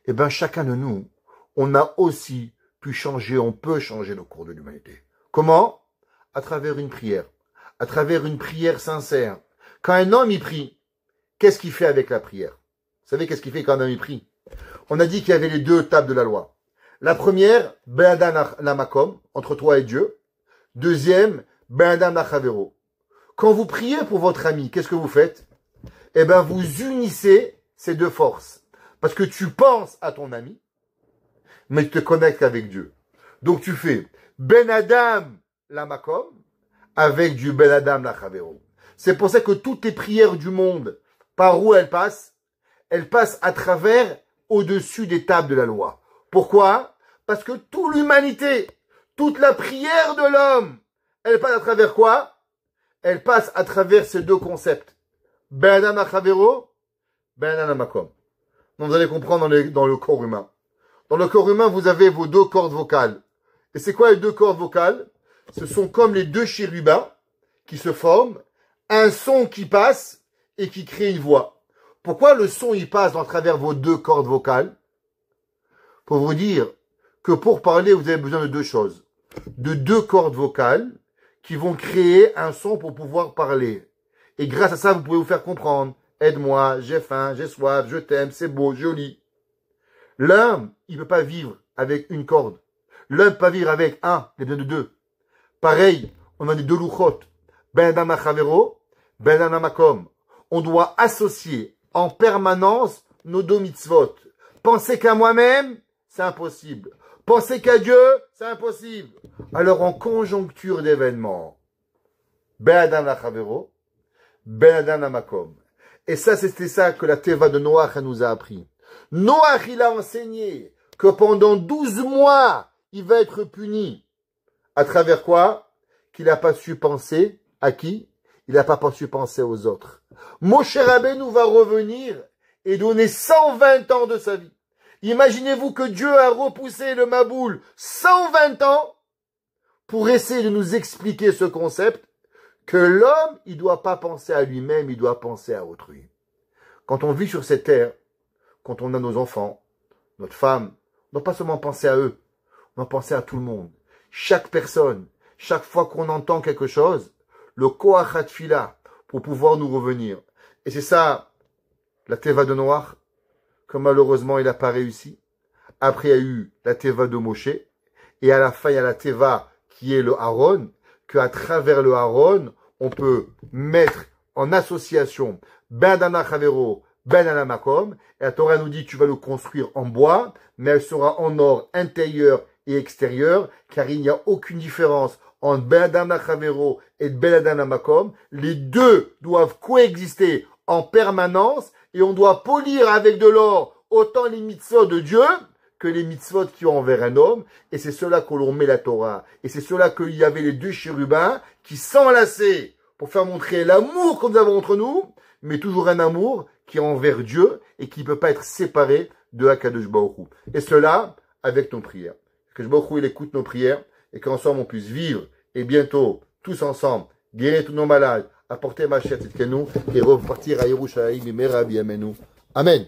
Eh ben chacun de nous, on a aussi pu changer, on peut changer le cours de l'humanité. Comment? À travers une prière. À travers une prière sincère. Quand un homme y prie, qu'est-ce qu'il fait avec la prière? Vous savez qu'est-ce qu'il fait quand un homme y prie? On a dit qu'il y avait les deux tables de la loi. La première, Be'adam Lamakom, entre toi et Dieu. Deuxième, Be'adam Lachavero. Quand vous priez pour votre ami, qu'est-ce que vous faites? Eh ben, vous unissez ces deux forces. Parce que tu penses à ton ami, mais tu te connectes avec Dieu. Donc tu fais Ben Adam Lamakom avec du Ben Adam Lachavero. C'est pour ça que toutes les prières du monde, par où elles passent à travers, au-dessus des tables de la loi. Pourquoi? Parce que toute l'humanité, toute la prière de l'homme, elle passe à travers quoi? Elle passe à travers ces deux concepts. Ben Adam Lachavero, Ben Adam Lamakom. Donc vous allez comprendre dans le corps humain. Dans le corps humain, vous avez vos deux cordes vocales. Et c'est quoi les deux cordes vocales? Ce sont comme les deux chérubins qui se forment, un son qui passe et qui crée une voix. Pourquoi le son il passe à travers vos deux cordes vocales? Pour vous dire que pour parler, vous avez besoin de deux choses. De deux cordes vocales qui vont créer un son pour pouvoir parler. Et grâce à ça, vous pouvez vous faire comprendre. Aide-moi, j'ai faim, j'ai soif, je t'aime, c'est beau, joli. L'homme, il ne peut pas vivre avec une corde. L'homme ne peut pas vivre avec un, il a besoin de deux. Pareil, on a des deux louchot. Ben Adam Lachavero, Ben Adam Lamakom. On doit associer en permanence nos deux mitzvot. Penser qu'à moi-même, c'est impossible. Penser qu'à Dieu, c'est impossible. Alors en conjoncture d'événements, Ben Adam Lachavero, Ben Adam Lamakom. Et ça, c'était ça que la Teva de Noach nous a appris. Noach, il a enseigné que pendant 12 mois, il va être puni. À travers quoi? Qu'il n'a pas su penser à qui? Il n'a pas su penser aux autres. Moshe Rabbeinu va revenir et donner 120 ans de sa vie. Imaginez-vous que Dieu a repoussé le Maboul 120 ans pour essayer de nous expliquer ce concept que l'homme, il doit pas penser à lui-même, il doit penser à autrui. Quand on vit sur cette terre, quand on a nos enfants, notre femme, on ne doit pas seulement penser à eux, on doit penser à tout le monde. Chaque personne, chaque fois qu'on entend quelque chose, le koach hatfila pour pouvoir nous revenir. Et c'est ça, la teva de Noach, que malheureusement il n'a pas réussi. Après il y a eu la teva de Moshe, et à la fin il y a la teva qui est le Aaron, qu'à travers le Aaron, on peut mettre en association Ben Dana Chavero, Ben Dana Makom, et la Torah nous dit tu vas le construire en bois, mais elle sera en or intérieur et extérieur, car il n'y a aucune différence entre Ben Dana Chavero et Ben Dana Makom. Les deux doivent coexister en permanence, et on doit polir avec de l'or autant les mitzvot de Dieu que les mitzvot qui ont envers un homme, et c'est cela que l'on met la Torah. Et c'est cela qu'il y avait les deux chérubins qui s'enlaçaient pour faire montrer l'amour que nous avons entre nous, mais toujours un amour qui est envers Dieu et qui ne peut pas être séparé de Akadosh Baruch Hu. Et cela avec nos prières. Que Baruch Hu, il écoute nos prières et qu'ensemble on puisse vivre et bientôt, tous ensemble, guérir tous nos malades, apporter ma chère Tzidkenu et repartir à Yerushalayim et Merabi Amenu. Amen.